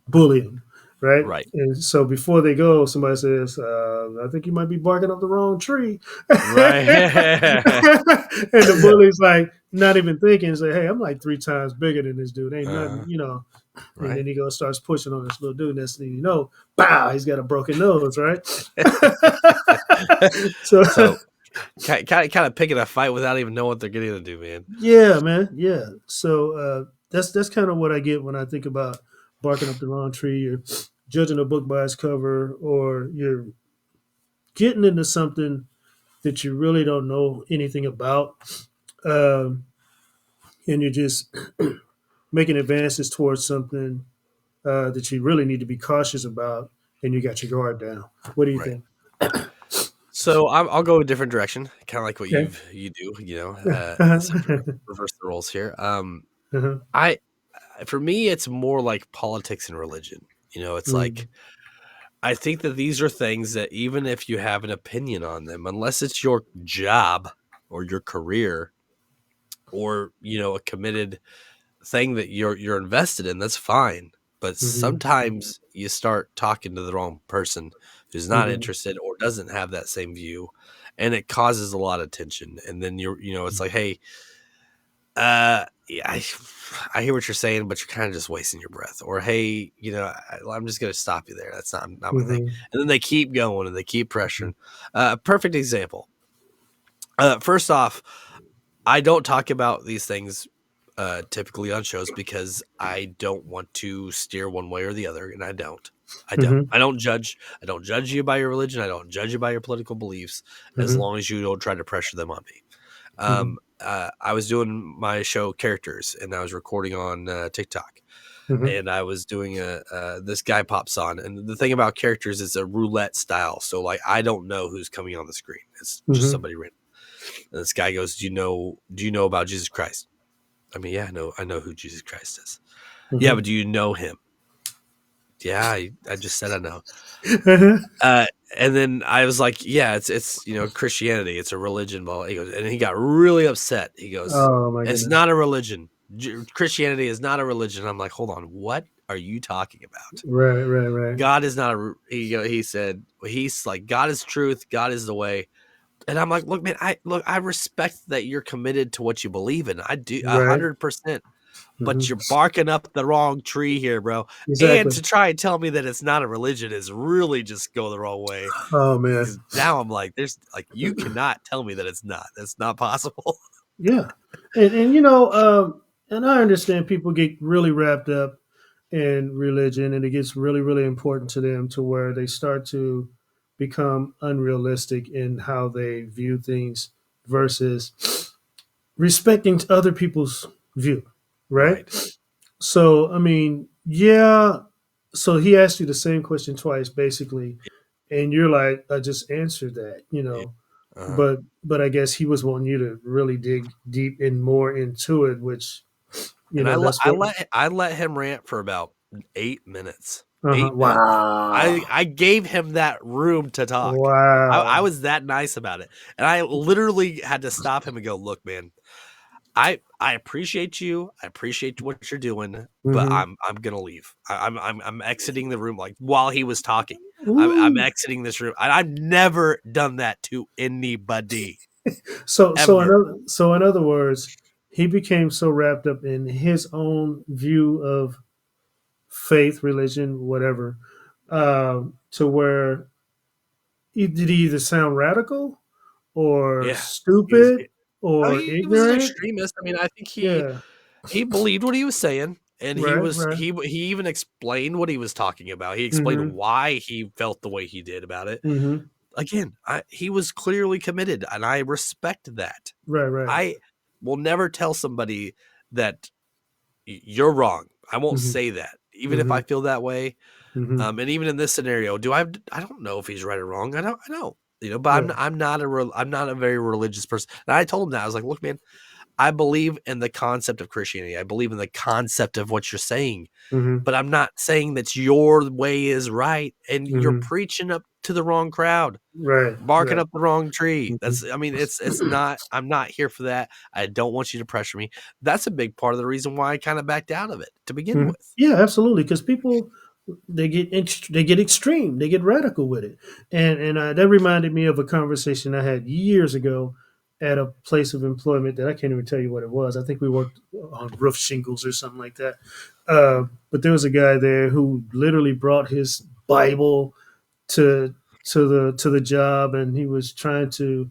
bully him, right? Right. And so before they go, somebody says, I think you might be barking up the wrong tree. And Right. the bully's like, not even thinking, say, hey, I'm like 3 times bigger than this dude. Ain't uh, nothing. And right. then he goes, starts pushing on this little dude. Next thing you know, bow, he's got a broken nose, right? So, So kind of picking a fight without even knowing what they're getting to do, man. yeah, man. Yeah. So that's kind of what I get when I think about barking up the wrong tree. You're judging a book by its cover, or you're getting into something that you really don't know anything about, um, and you're just making advances towards something that you really need to be cautious about, and you got your guard down. What do you Right. think? So I'll go a different direction, kind of like what Okay. you do. Let's uh-huh. reverse the roles here. Uh-huh. I for me, it's more like politics and religion. It's Mm-hmm. like I think that these are things that even if you have an opinion on them, unless it's your job or your career or a committed thing that you're invested in, that's fine. But Mm-hmm. sometimes you start talking to the wrong person who's not Mm-hmm. interested or doesn't have that same view, and it causes a lot of tension. And then it's like, hey, yeah, I hear what you're saying, but you're kind of just wasting your breath. Or hey, I'm just gonna stop you there. That's not my thing. Mm-hmm. And then they keep going and they keep pressuring. Perfect example. First off, I don't talk about these things typically on shows because I don't want to steer one way or the other, and I don't. I don't. Mm-hmm. I don't judge. I don't judge you by your religion. I don't judge you by your political beliefs, as Mm-hmm. long as you don't try to pressure them on me. Mm-hmm. I was doing my show characters, and I was recording on TikTok, Mm-hmm. and I was doing this guy pops on, and the thing about characters is a roulette style. So like I don't know who's coming on the screen. It's just Mm-hmm. somebody random. And this guy goes, Do you know about Jesus Christ? I mean, yeah, I know who Jesus Christ is. Yeah, Mm-hmm. but do you know him? Yeah, I just said I know. Uh-huh. Uh, and then I was like, yeah, it's Christianity, it's a religion. Blah. He goes, and he got really upset. He goes, Oh my it's goodness. not a religion. Christianity is not a religion. I'm like, hold on, what are you talking about? Right, right, right. God is not a. He said he's like God is truth. God is the way. And I'm like, look, man, I respect that you're committed to what you believe in. I do Right. 100%. But Mm-hmm. you're barking up the wrong tree here, bro. And Exactly. to try and tell me that it's not a religion is really just go the wrong way. Oh man. Because now I'm like, there's like you cannot tell me that it's not. That's not possible. Yeah. And and I understand people get really wrapped up in religion, and it gets really, really important to them to where they start to become unrealistic in how they view things versus respecting other people's view, right? Right. So, I mean, yeah. So he asked you the same question twice, basically, and you're like, I just answered that, Yeah. Uh-huh. but I guess he was wanting you to really dig deep and more into it, which And that's what. I let him rant for about 8 minutes. Uh-huh. 8 minutes. Wow, I gave him that room to talk. I wow. was that nice about it. And I literally had to stop him and go, look, man, I appreciate you. I appreciate what you're doing, but Mm-hmm. I'm gonna leave. I'm exiting the room like while he was talking. I'm Ooh. exiting this room. I've never done that to anybody ever. So in other words, he became so wrapped up in his own view of faith, religion, whatever, to where did he either sound radical or Yeah, he was. stupid Oh, or he was an ignorant? extremist. I mean, I think Yeah. he believed what he was saying, and he Right. was Right. he even explained what he was talking about. He explained Mm-hmm. why he felt the way he did about it. Mm-hmm. Again, he was clearly committed, and I respect that. Right. Right. I will never tell somebody that you're wrong. I won't Mm-hmm. say that, even if Mm-hmm. I feel that way. Mm-hmm. And even in this scenario, I don't know if he's right or wrong. I don't. But Yeah. I'm not a very religious person. And I told him that I was like, look, man, I believe in the concept of Christianity. I believe in the concept of what you're saying, Mm-hmm. but I'm not saying that your way is right, and you're Mm-hmm. preaching up to the wrong crowd, Right. barking Right. up the wrong tree. Mm-hmm. I mean, it's not. I'm not here for that. I don't want you to pressure me. That's a big part of the reason why I kind of backed out of it to begin Mhm. with. Yeah, absolutely. Because people they get extreme, they get radical with it, and that reminded me of a conversation I had years ago at a place of employment that I can't even tell you what it was. I think we worked on roof shingles or something like that. But there was a guy there who literally brought his Bible to to the job, and he was trying to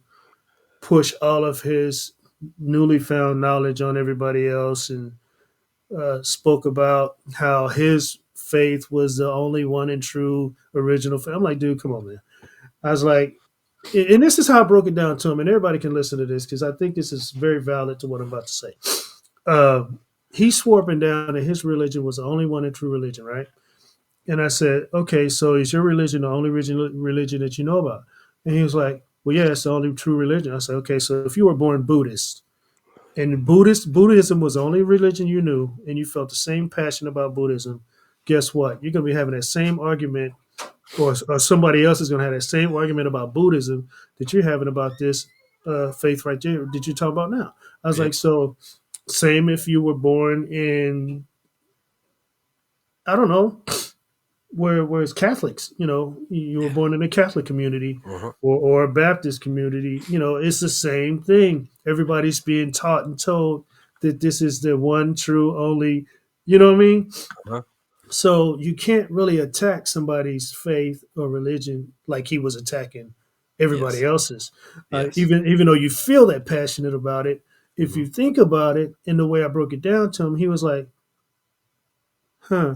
push all of his newly found knowledge on everybody else, and spoke about how his faith was the only one and true original faith. I'm like, dude, come on, man. I was like, and this is how I broke it down to him, and everybody can listen to this because I think this is very valid to what I'm about to say. Uh, he swore up and down that his religion was the only one and true religion, right? And I said, okay, so is your religion the only religion that you know about? And he was like, well, yeah, it's the only true religion. I said, okay, so if you were born Buddhist and Buddhism was the only religion you knew, and you felt the same passion about Buddhism, guess what? You're going to be having that same argument, or somebody else is going to have that same argument about Buddhism that you're having about this faith right there that you're talking about now. I was Yep. like, so same if you were born in, I don't know, whereas Catholics, you were Yeah. born in a Catholic community Uh-huh. or a Baptist community, it's the same thing. Everybody's being taught and told that this is the one true only, you know what I mean? Uh-huh. So you can't really attack somebody's faith or religion like he was attacking everybody Yes. else's. Yes. Even though you feel that passionate about it, if Mhm. you think about it in the way I broke it down to him, he was like, huh.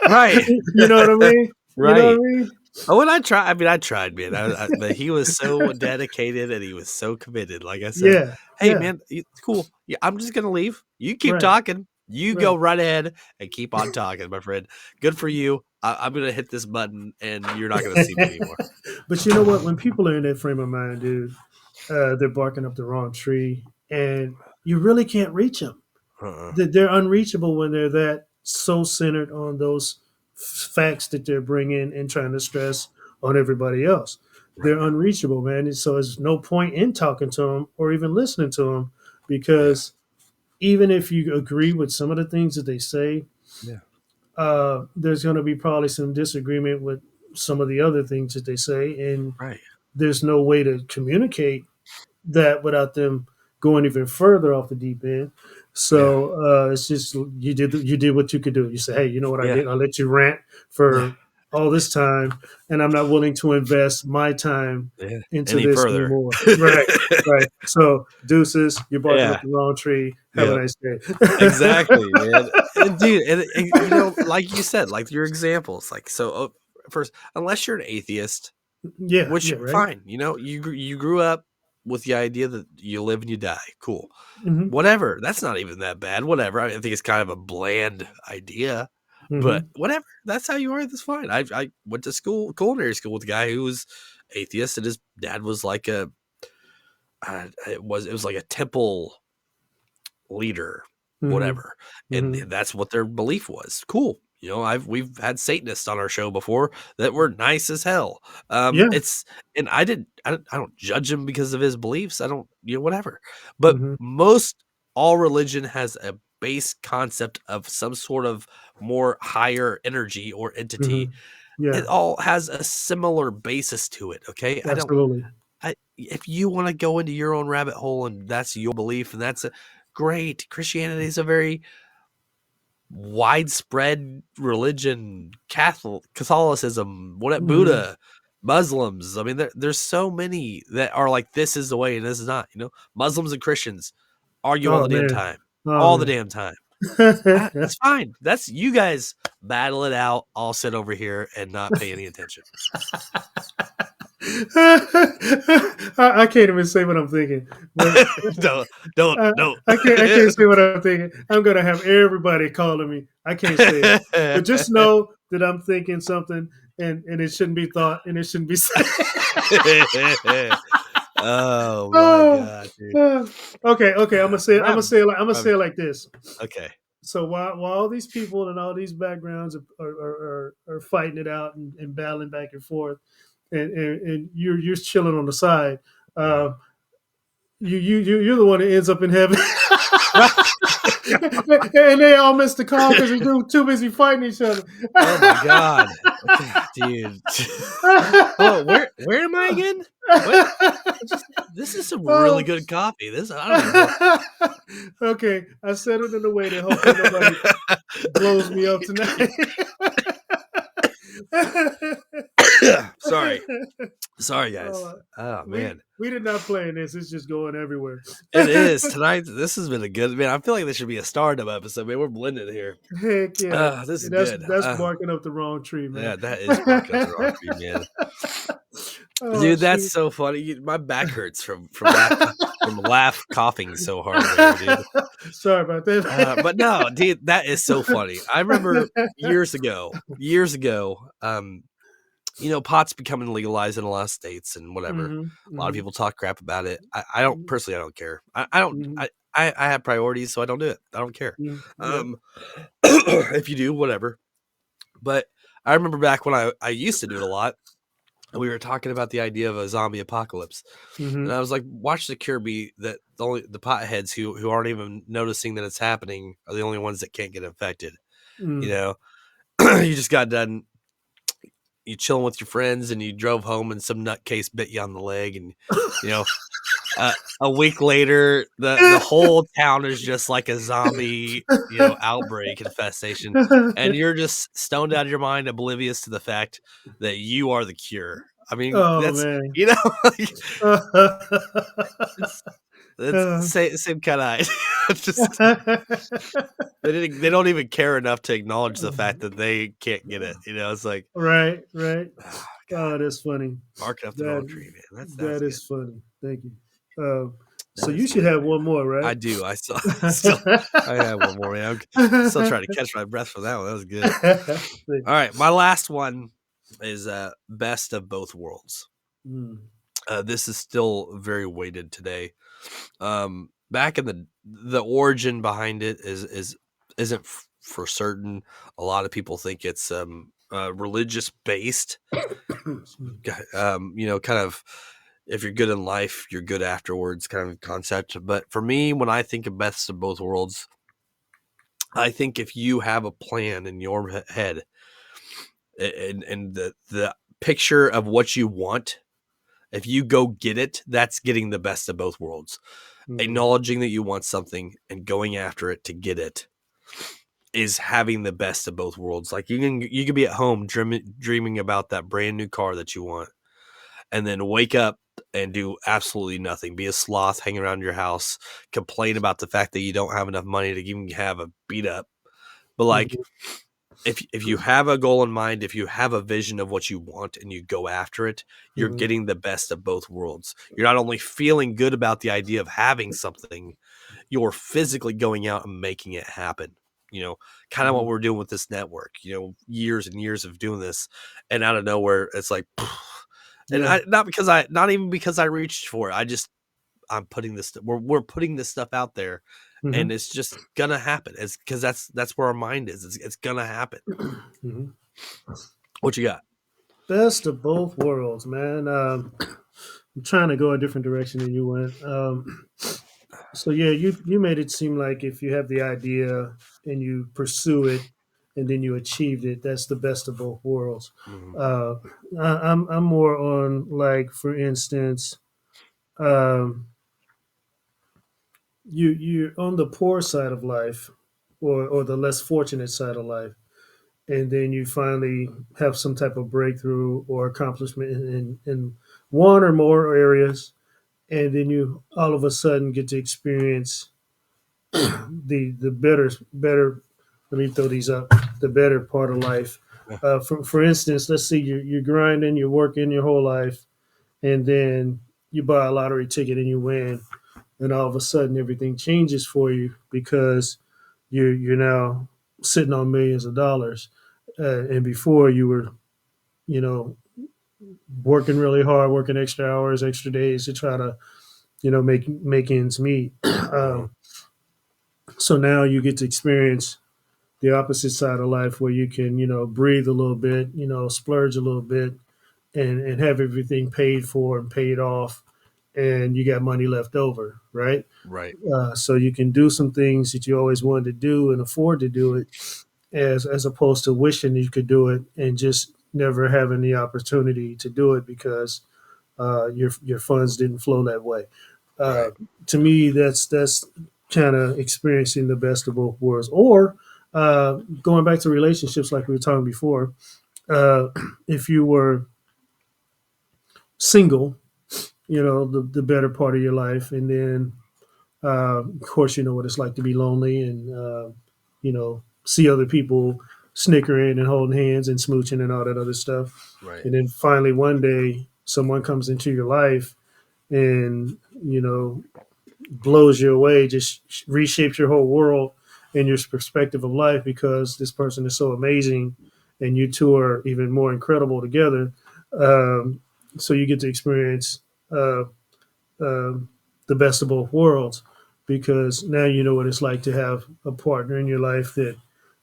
Right. You know what I mean? You know what I Right. mean? Oh, and I tried, man. But he was so dedicated and he was so committed. Like I said, Yeah, hey, yeah, man, cool. Yeah, I'm just gonna leave. You keep right, talking. You go right. right ahead and keep on talking, my friend. Good for you. I'm gonna hit this button and you're not gonna see me anymore. But you know what? When people are in that frame of mind, dude, they're barking up the wrong tree, and you really can't reach them. Uh-uh. They're unreachable when they're that so centered on those facts that they're bringing and trying to stress on everybody else. Right. They're unreachable, man. And so there's no point in talking to them or even listening to them Yeah. because even if you agree with some of the things that they say, Yeah. there's going to be probably some disagreement with some of the other things that they say, and Right. there's no way to communicate that without them going even further off the deep end. Yeah. So it's just you did what you could do. You say, hey, you know what I Yeah. did? I'll let you rant Yeah. for all this time, and I'm not willing to invest my time Yeah. into Any this further. anymore. Right, right. So deuces, you're barking Yeah. up the wrong tree. Have a Yeah. nice day. Exactly, man. And dude, like you said, like your examples, like so. First, unless you're an atheist, Yeah, which yeah, right. fine, you grew up with the idea that you live and you die. Cool, Hmm. whatever. That's not even that bad. Whatever. I think it's kind of a bland idea, but Hmm. whatever. That's how you are. That's fine. I went to culinary school with a guy who was atheist, and his dad was like it was like a temple leader, Hmm. whatever. And Hmm. that's what their belief was. Cool. We've had Satanists on our show before that were nice as hell. Yeah. It's and I don't judge him because of his beliefs. I don't, whatever. But Hmm. most all religion has a base concept of some sort of more higher energy or Hmm. entity. Yeah. It all has a similar basis to it. Okay. Absolutely. If you want to go into your own rabbit hole and that's your belief and that's great. Christianity is a very widespread religion. Catholicism, Hmm. Buddha, Muslims. I mean, there's so many that are like this is the way and this is not. Muslims and Christians argue all Oh the damn man. time, Oh all the man. damn time. That's fine. That's you guys battle it out. I'll sit over here and not pay any attention. I can't even say what I'm thinking, but don't, don't, I, don't. I can't say what I'm thinking. I'm gonna have everybody calling me. I can't say it, but just know that I'm thinking something, and it shouldn't be thought, and it shouldn't be said. Oh my Oh, god, dude. oh. Okay. I'm gonna say it. I'm gonna I'm, say it. I'm gonna I'm say it like this. okay. So while all these people and all these backgrounds are fighting it out and battling back and forth, and you're chilling on the side, Uh-huh. uh, you're the one that ends up in heaven. And they all missed the call because they're too busy fighting each other. Oh my god, dude. Oh, where am I again? What? This is some really Oh. good coffee. This I don't even know. Okay, I said it in a way that hopefully nobody blows me up tonight. Sorry, guys. Uh, Oh we man, we did not plan this. It's just going everywhere. it is tonight. This has been a good man. I feel like this should be a stardom episode. Man, we're blended here. Heck yeah. This is That's good. that's barking up the wrong tree, Yeah, man. that is barking up the wrong tree, man. Oh Dude, that's shoot. so funny. My back hurts from laugh coughing so hard there, dude. Sorry about But that. no, dude, that is so funny. I remember years ago, pot's becoming legalized in a lot of states and whatever. Hmm. A lot of Hmm. people talk crap about it. I don't personally. I don't care. I don't. Hmm. I have priorities, so I don't do it. I don't care. Yep. If you do, whatever. But I remember back when I used to do it a lot, and we were talking about the idea of a zombie apocalypse, Hmm. and I was like, watch the cure be that the potheads who aren't even noticing that it's happening are the only ones that can't get infected. You Mm. know, you just got done you chilling with your friends and you drove home and some nutcase bit you on the leg, and you know a week later the whole town is just like a zombie outbreak infestation, and you're just stoned out of your mind, oblivious to the fact that you are the cure. I mean, Oh that's man. it's that's same kind of idea. It's just they don't even care enough to acknowledge the fact that they can't get it. It's like, Right, right. oh god, Oh, that's funny. barking up the wrong That tree, man. That's that good. is funny. Thank you. Uh, so That you is should funny, have man. one more, I right? do. I still, still, I have one more, man. I'm still trying to catch my breath for that one. That was good. All right, my last one is best of both worlds. Mm. This is still very weighted today. Back in the origin behind it isn't for certain. A lot of people think it's religious based. Kind of, if you're good in life, you're good afterwards kind of concept. But for me, when I think of best of both worlds, I think if you have a plan in your head and the picture of what you want, if you go get it, that's getting the best of both worlds. Mhm. Acknowledging that you want something and going after it to get it is having the best of both worlds. Like you can be at home dreaming about that brand new car that you want, and then wake up and do absolutely nothing. Be a sloth, hang around your house, complain about the fact that you don't have enough money to even have a beat up. But like, Mhm. if you have a goal in mind, if you have a vision of what you want and you go after it, you're Mhm. getting the best of both worlds. You're not only feeling good about the idea of having something, you're physically going out and making it happen. Kind of what Mhm. we're doing with this network, years and years of doing this, and out of nowhere, it's like, and Yeah. not even because I reached for it. I'm putting this, we're putting this stuff out there, and Mhm. it's just gonna happen. It's because that's where our mind is. It's gonna happen. Mhm. What you got? Best of both worlds, man. I'm trying to go a different direction than you went. So yeah, you made it seem like if you have the idea and you pursue it, and then you achieved it, that's the best of both worlds. Mhm. Uh, I'm more on, like, for instance, um, you're on the poor side of life, or the less fortunate side of life, and then you finally have some type of breakthrough or accomplishment in one or more areas, and then you all of a sudden get to experience the better. Let me throw these up. The better part of life. Yeah. For instance, let's see, you're grinding, you're working your whole life, and then you buy a lottery ticket and you win, and all of a sudden everything changes for you because you're now sitting on millions of dollars, and before you were, you know, working really hard, working extra hours, extra days to try to, make ends meet. Uh-huh. So now you get to experience the opposite side of life where you can, breathe a little bit, splurge a little bit, and have everything paid for and paid off, and you got money left over, right? Right. So you can do some things that you always wanted to do and afford to do it, as opposed to wishing you could do it and just never having the opportunity to do it because your funds didn't flow that way. Uh, Right. to me, that's kind of experiencing the best of both worlds. Or going back to relationships, like we were talking before, uh, if you were single, the better part of your life, and then of course, you know what it's like to be lonely, and see other people snickering and holding hands and smooching and all that other stuff. Right. And then finally one day someone comes into your life and blows you away, just reshapes your whole world and your perspective of life because this person is so amazing, and you two are even more incredible together. Um, so you get to experience uh, the best of both worlds because now you know what it's like to have a partner in your life that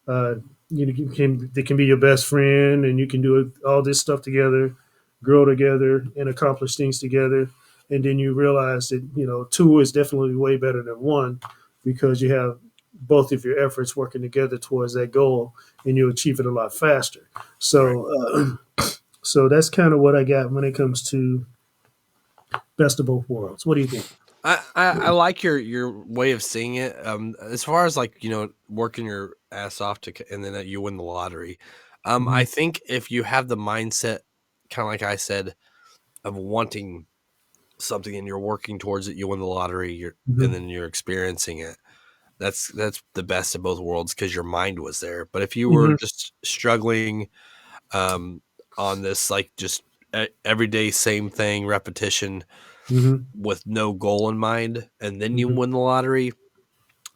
uh, they can be your best friend, and you can do all this stuff together, grow together, and accomplish things together. And then you realize that two is definitely way better than one because you have both of your efforts working together towards that goal, and you achieve it a lot faster. Right. So that's kind of what I got when it comes to best of both worlds. What do you think? I like your way of seeing it. As far as like working your ass off and then that you win the lottery. Mm-hmm. I think if you have the mindset, kind of like I said, of wanting something and you're working towards it, you win the lottery. And Mm-hmm. then you're experiencing it. That's the best of both worlds because your mind was there. But if you were Mm-hmm. just struggling, um, on this like just everyday same thing repetition Mm-hmm. with no goal in mind, and then you Mm-hmm. win the lottery,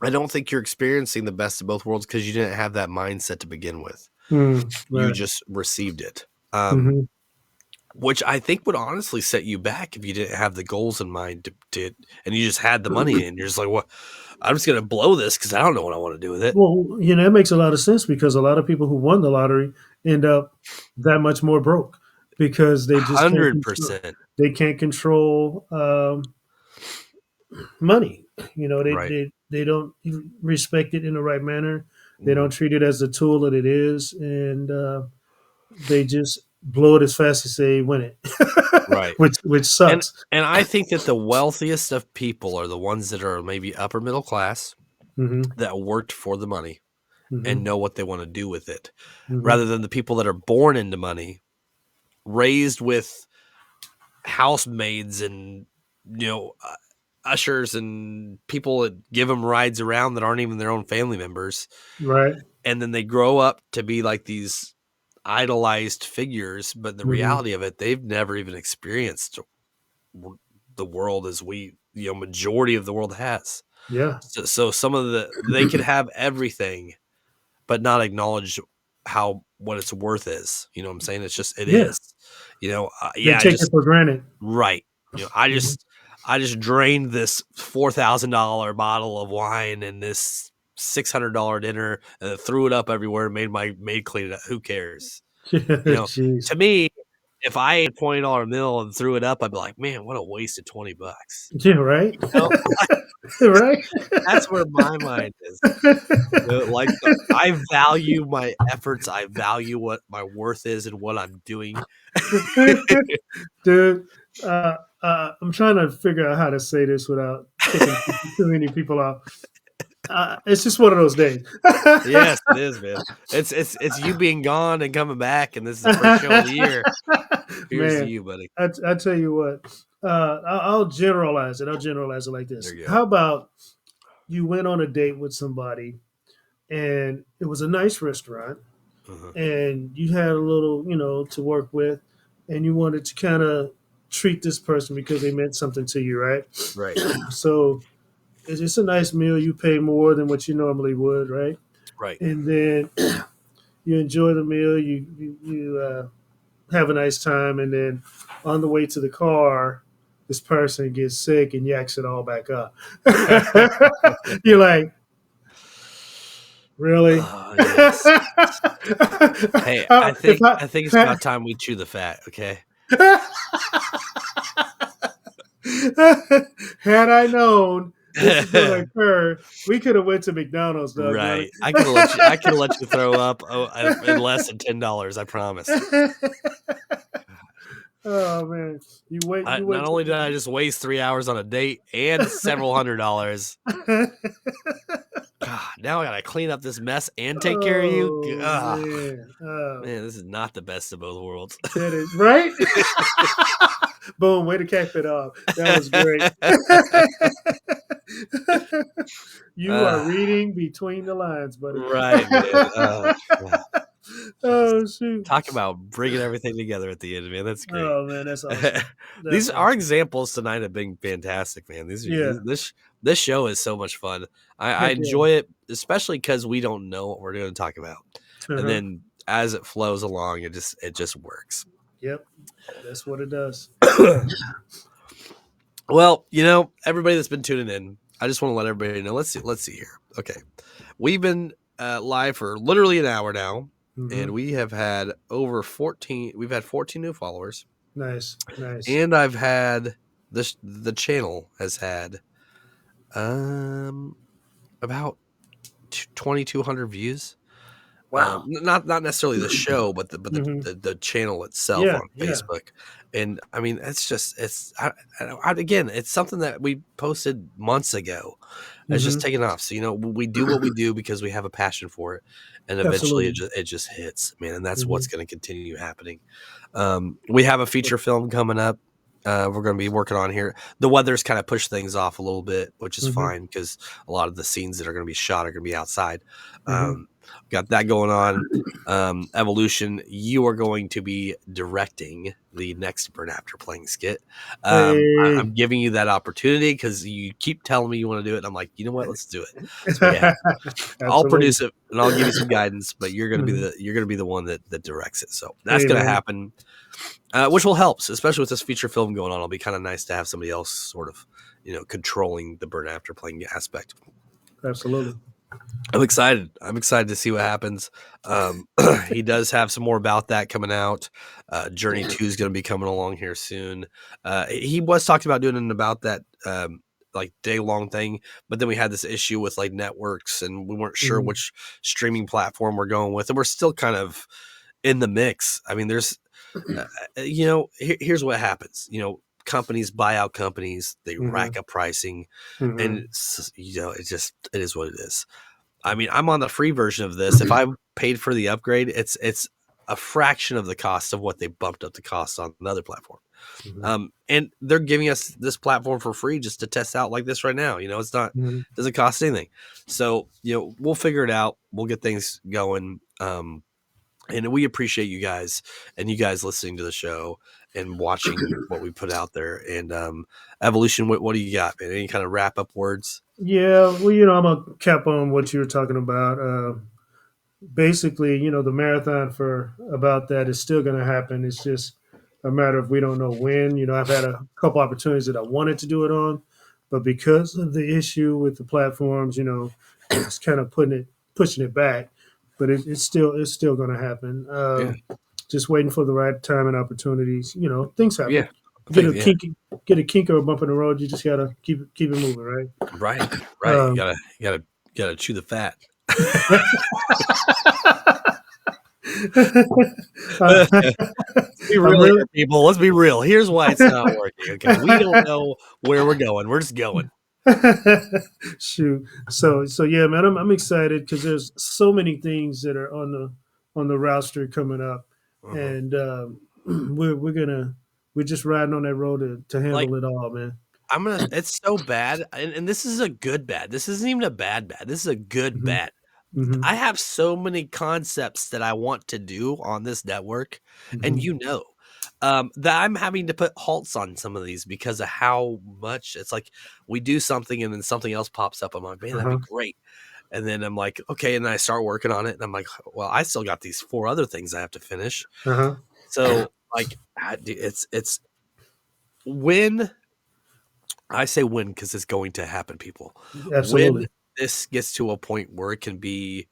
I don't think you're experiencing the best of both worlds because you didn't have that mindset to begin with. Mm, You right. just received it. Mm-hmm. Which I think would honestly set you back if you didn't have the goals in mind and you just had the money and you're just like, well, I'm just gonna blow this because I don't know what I want to do with it. Well, it makes a lot of sense because a lot of people who won the lottery end up that much more broke because they just can't Hundred control. percent. They can't control money. Right. They don't respect it in the right manner. They don't Mhm. treat it as the tool that it is, and they just blow it as fast as they win it, Right. which And sucks. and I think that the wealthiest of people are the ones that are maybe upper middle class Mm-hmm. that worked for the money and Mm-hmm. know what they want to do with it, Mm-hmm. rather than the people that are born into money, raised with housemaids and ushers and people that give them rides around that aren't even their own family members, Right. and then they grow up to be like these idolized figures, but the Mm-hmm. reality of it, they've never even experienced the world as majority of the world has. Yeah. So some of they could have everything but not acknowledge what its worth is. You know what I'm saying? It's just it Yeah. is. They Yeah, I take it just for granted. right. Mm-hmm. I just drained this $4,000 bottle of wine and this $600 dinner and then threw it up everywhere and made my maid clean it up. Who cares? Jeez. To me, if I ate a $20 meal and threw it up, I'd be like, man, what a waste of $20. Yeah, right. You know, Right. that's where my mind is. I value my efforts. I value what my worth is and what I'm doing. Dude, I'm trying to figure out how to say this without ticking too many people off. It's just one of those days. Yes, it is, man. It's you being gone and coming back, and this is the first show of the year. Here's to Man, you, buddy. I tell you what, I'll generalize it. I'll generalize it like There this. you go. How about you went on a date with somebody and it was a nice restaurant Uh-huh. and you had a little, to work with, and you wanted to kind of treat this person because they meant something to you, right? Right, So it's just a nice meal. You pay more than what you normally would, right? right. And then you enjoy the meal. You have a nice time, and then on the way to the car, this person gets sick and yaks it all back up. You're like, really? Oh yes. Hey, If I, I think it's about time we chew the fat. Okay. had I known this is going to occur, we could have went to McDonald's, dog. Right. I could have let you. I could have let you throw up in less than $10. I promise. Oh man, you Not wait. only did I just waste 3 hours on a date and several $100s. God, now I gotta clean up this mess and take care of you. Oh man, Man, this is not the best of both worlds. that is right. Boom! Way to cap it off. That was great. You are uh, reading between the lines, buddy. right, man. Oh shoot. Talk about bringing everything together at the end, man. That's great. Oh man, that's awesome. That's These our awesome. examples tonight have been fantastic, man. These are Yeah. this show is so much fun. I Heck yeah. enjoy it, especially because we don't know what we're going to talk about, and Uh-huh. then as it flows along, it just works. Yep. That's what it does. Well, everybody that's been tuning in, I just want to let everybody know. Let's see here. Okay, we've been live for literally an hour now, and Hmm. we have had over 14. We've had 14 new followers. Nice. Nice. And I've had the channel has had about 2,200 views. Wow. Not necessarily the show, but Hmm. the channel itself Yeah. on Yeah. Facebook. And I mean, again, it's something that we posted months ago. It's just Hmm. taken off. So we do what we do because we have a passion for it, and eventually Absolutely. it just hits, man. And that's what's Hmm. going to continue happening. We have a feature film coming up. We're going to be working on here. The weather's kind of pushed things off a little bit, which is Hmm. fine because a lot of the scenes that are going to be shot are going to be outside. Hmm. Got that going on. Evolution, you are going to be directing the next Burn After Playing skit. Hey. I'm giving you that opportunity because you keep telling me you want to do it. And I'm like, you know what? Let's do it. Let's make it happen. I'll Absolutely. produce it and I'll give you some guidance, but you're gonna be Hmm. the one that directs it. So that's Hey gonna man. happen, which will help, especially with this feature film going on. It'll be kind of nice to have somebody else sort of controlling the Burn After Playing aspect. Absolutely. I'm excited. I'm excited to see what happens. He does have some more about that coming out. Journey 2 is going to be coming along here soon. He was talking about doing an about that like day long thing, but then we had this issue with like networks, and we weren't sure Hmm. which streaming platform we're going with, and we're still kind of in the mix. I mean, there's here's what happens. Companies buy out companies, they Hmm. rack up pricing, and Hmm. it is what it is. I mean, I'm on the free version of this. If I paid for the upgrade, it's a fraction of the cost of what they bumped up the cost on another platform. Hmm. And they're giving us this platform for free just to test out like this right now. It's not Hmm. doesn't cost anything. So we'll figure it out. We'll get things going. And we appreciate you guys and you guys listening to the show and watching what we put out there. And Evolution, what do you got, man? Any kind of wrap up words? Yeah. Well, I'm gonna cap on what you were talking about. Basically, the marathon for about that is still going to happen. It's just a matter of we don't know when. I've had a couple opportunities that I wanted to do it on, but because of the issue with the platforms, it's kind of pushing it back. But it's still going to happen. Yeah. Just waiting for the right time and opportunities. Things Yeah. happen. I Get think, a yeah. kink or a bump in the road. You just gotta keep it moving, right? Right. Right. You Um, gotta chew the fat. Let's be I'm real really here, people. Let's be real. Here's why it's not working. Okay. We don't know where we're going. We're just going. shoot. So yeah, man, I'm excited because there's so many things that are on the roster coming up, Uh-huh. and we're just riding on that road to Like, handle it all, man. it's so bad. And this is a good bad. This isn't even a bad. This is a good Hmm. bad. Hmm. I have so many concepts that I want to do on this network, and Hmm. that I'm having to put halts on some of these because of how much it's like we do something and then something else pops up. I'm like, man, that'd be Uh-huh. great. And then I'm like, okay, and then I start working on it, and I'm like, well, I still got these 4 other things I have to finish. Uh-huh. So like, it's when I say when because it's going to happen, people. When Absolutely. this gets to a point where it can be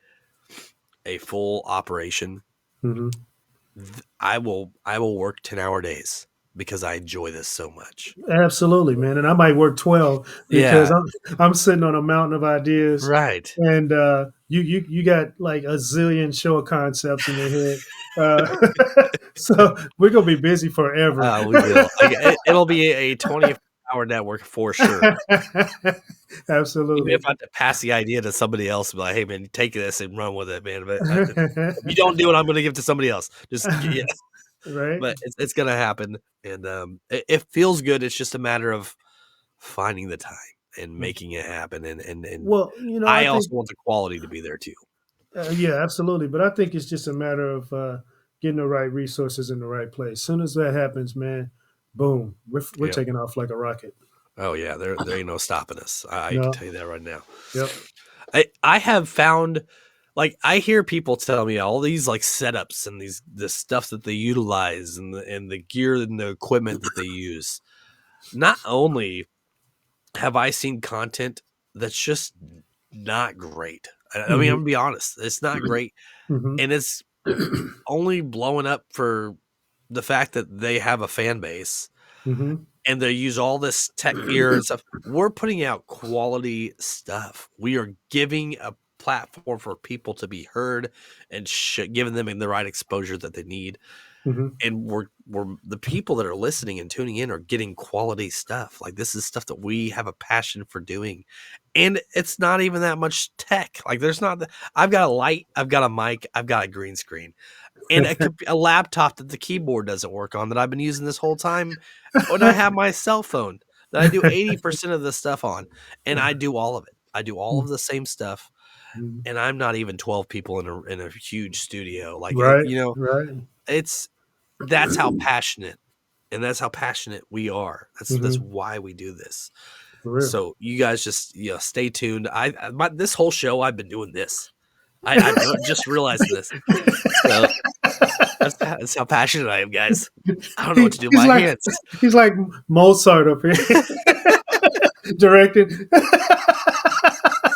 a full operation, Hmm. I will work 10-hour days because I enjoy this so much. Absolutely, man. And I might work 12 because Yeah, I'm sitting on a mountain of ideas, right. and you got like a zillion show concepts in your head. So we're gonna be busy forever. We will. Like it'll be a 24-hour network for sure. Even if Absolutely. I have to pass the idea to somebody else, be like, "Hey, man, take this and run with it, man." But if you don't do it, I'm going to give it to somebody else. Just yeah. Right. But it's going to happen, and it feels good. It's just a matter of finding the time and making it happen, and Well, I I think also want the quality to be there too. Yeah, absolutely. But I think it's just a matter of getting the right resources in the right place. As soon as that happens, man, boom, we're Yep. taking off like a rocket. Oh yeah, there ain't no stopping us. I can No. tell you that right now. Yep. I have found, like, I hear people tell me all these like setups and the stuff that they utilize and the gear and the equipment that they use. Not only have I seen content that's just not great. I mean, I'm Hmm. gonna be honest, it's not great, Hmm. and it's only blowing up for the fact that they have a fan base Hmm. and they use all this tech gear and stuff. We're putting out quality stuff. We are giving a platform for people to be heard and giving them the right exposure that they need. Hmm. And we're the people that are listening and tuning in are getting quality stuff. Like, this is stuff that we have a passion for doing, and it's not even that much tech. Like, there's not. I've got a light, I've got a mic, I've got a green screen, and a laptop that the keyboard doesn't work on that I've been using this whole time. When I have my cell phone that I do 80% of the stuff on, and I do all of it. I do all of the same stuff, and I'm not even 12 people in a huge studio. Like, Right. Right. it's that's how passionate, and that's how passionate we are. That's Hmm. why we do this. For real. So you guys just stay tuned. This whole show I've been doing this. I'm just realizing this. So that's how passionate I am, guys. I don't know what to do with He's my like hands. he's like Mozart up here directed.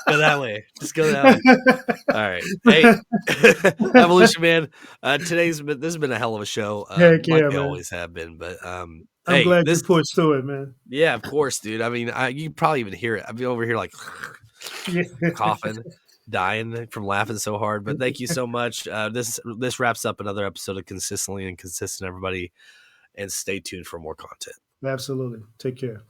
Go that way. Just go that way. All right. Hey, Evolution Man. This has been a hell of a show. Heck Like yeah, they man. always have been. But I'm hey, glad you this pushed through it, man. yeah, of course, dude. I mean, you probably even hear it. I've been over here like Yeah. coughing, dying from laughing so hard. But thank you so much. This wraps up another episode of Consistently Inconsistent, everybody, and stay tuned for more content. Absolutely. Take care.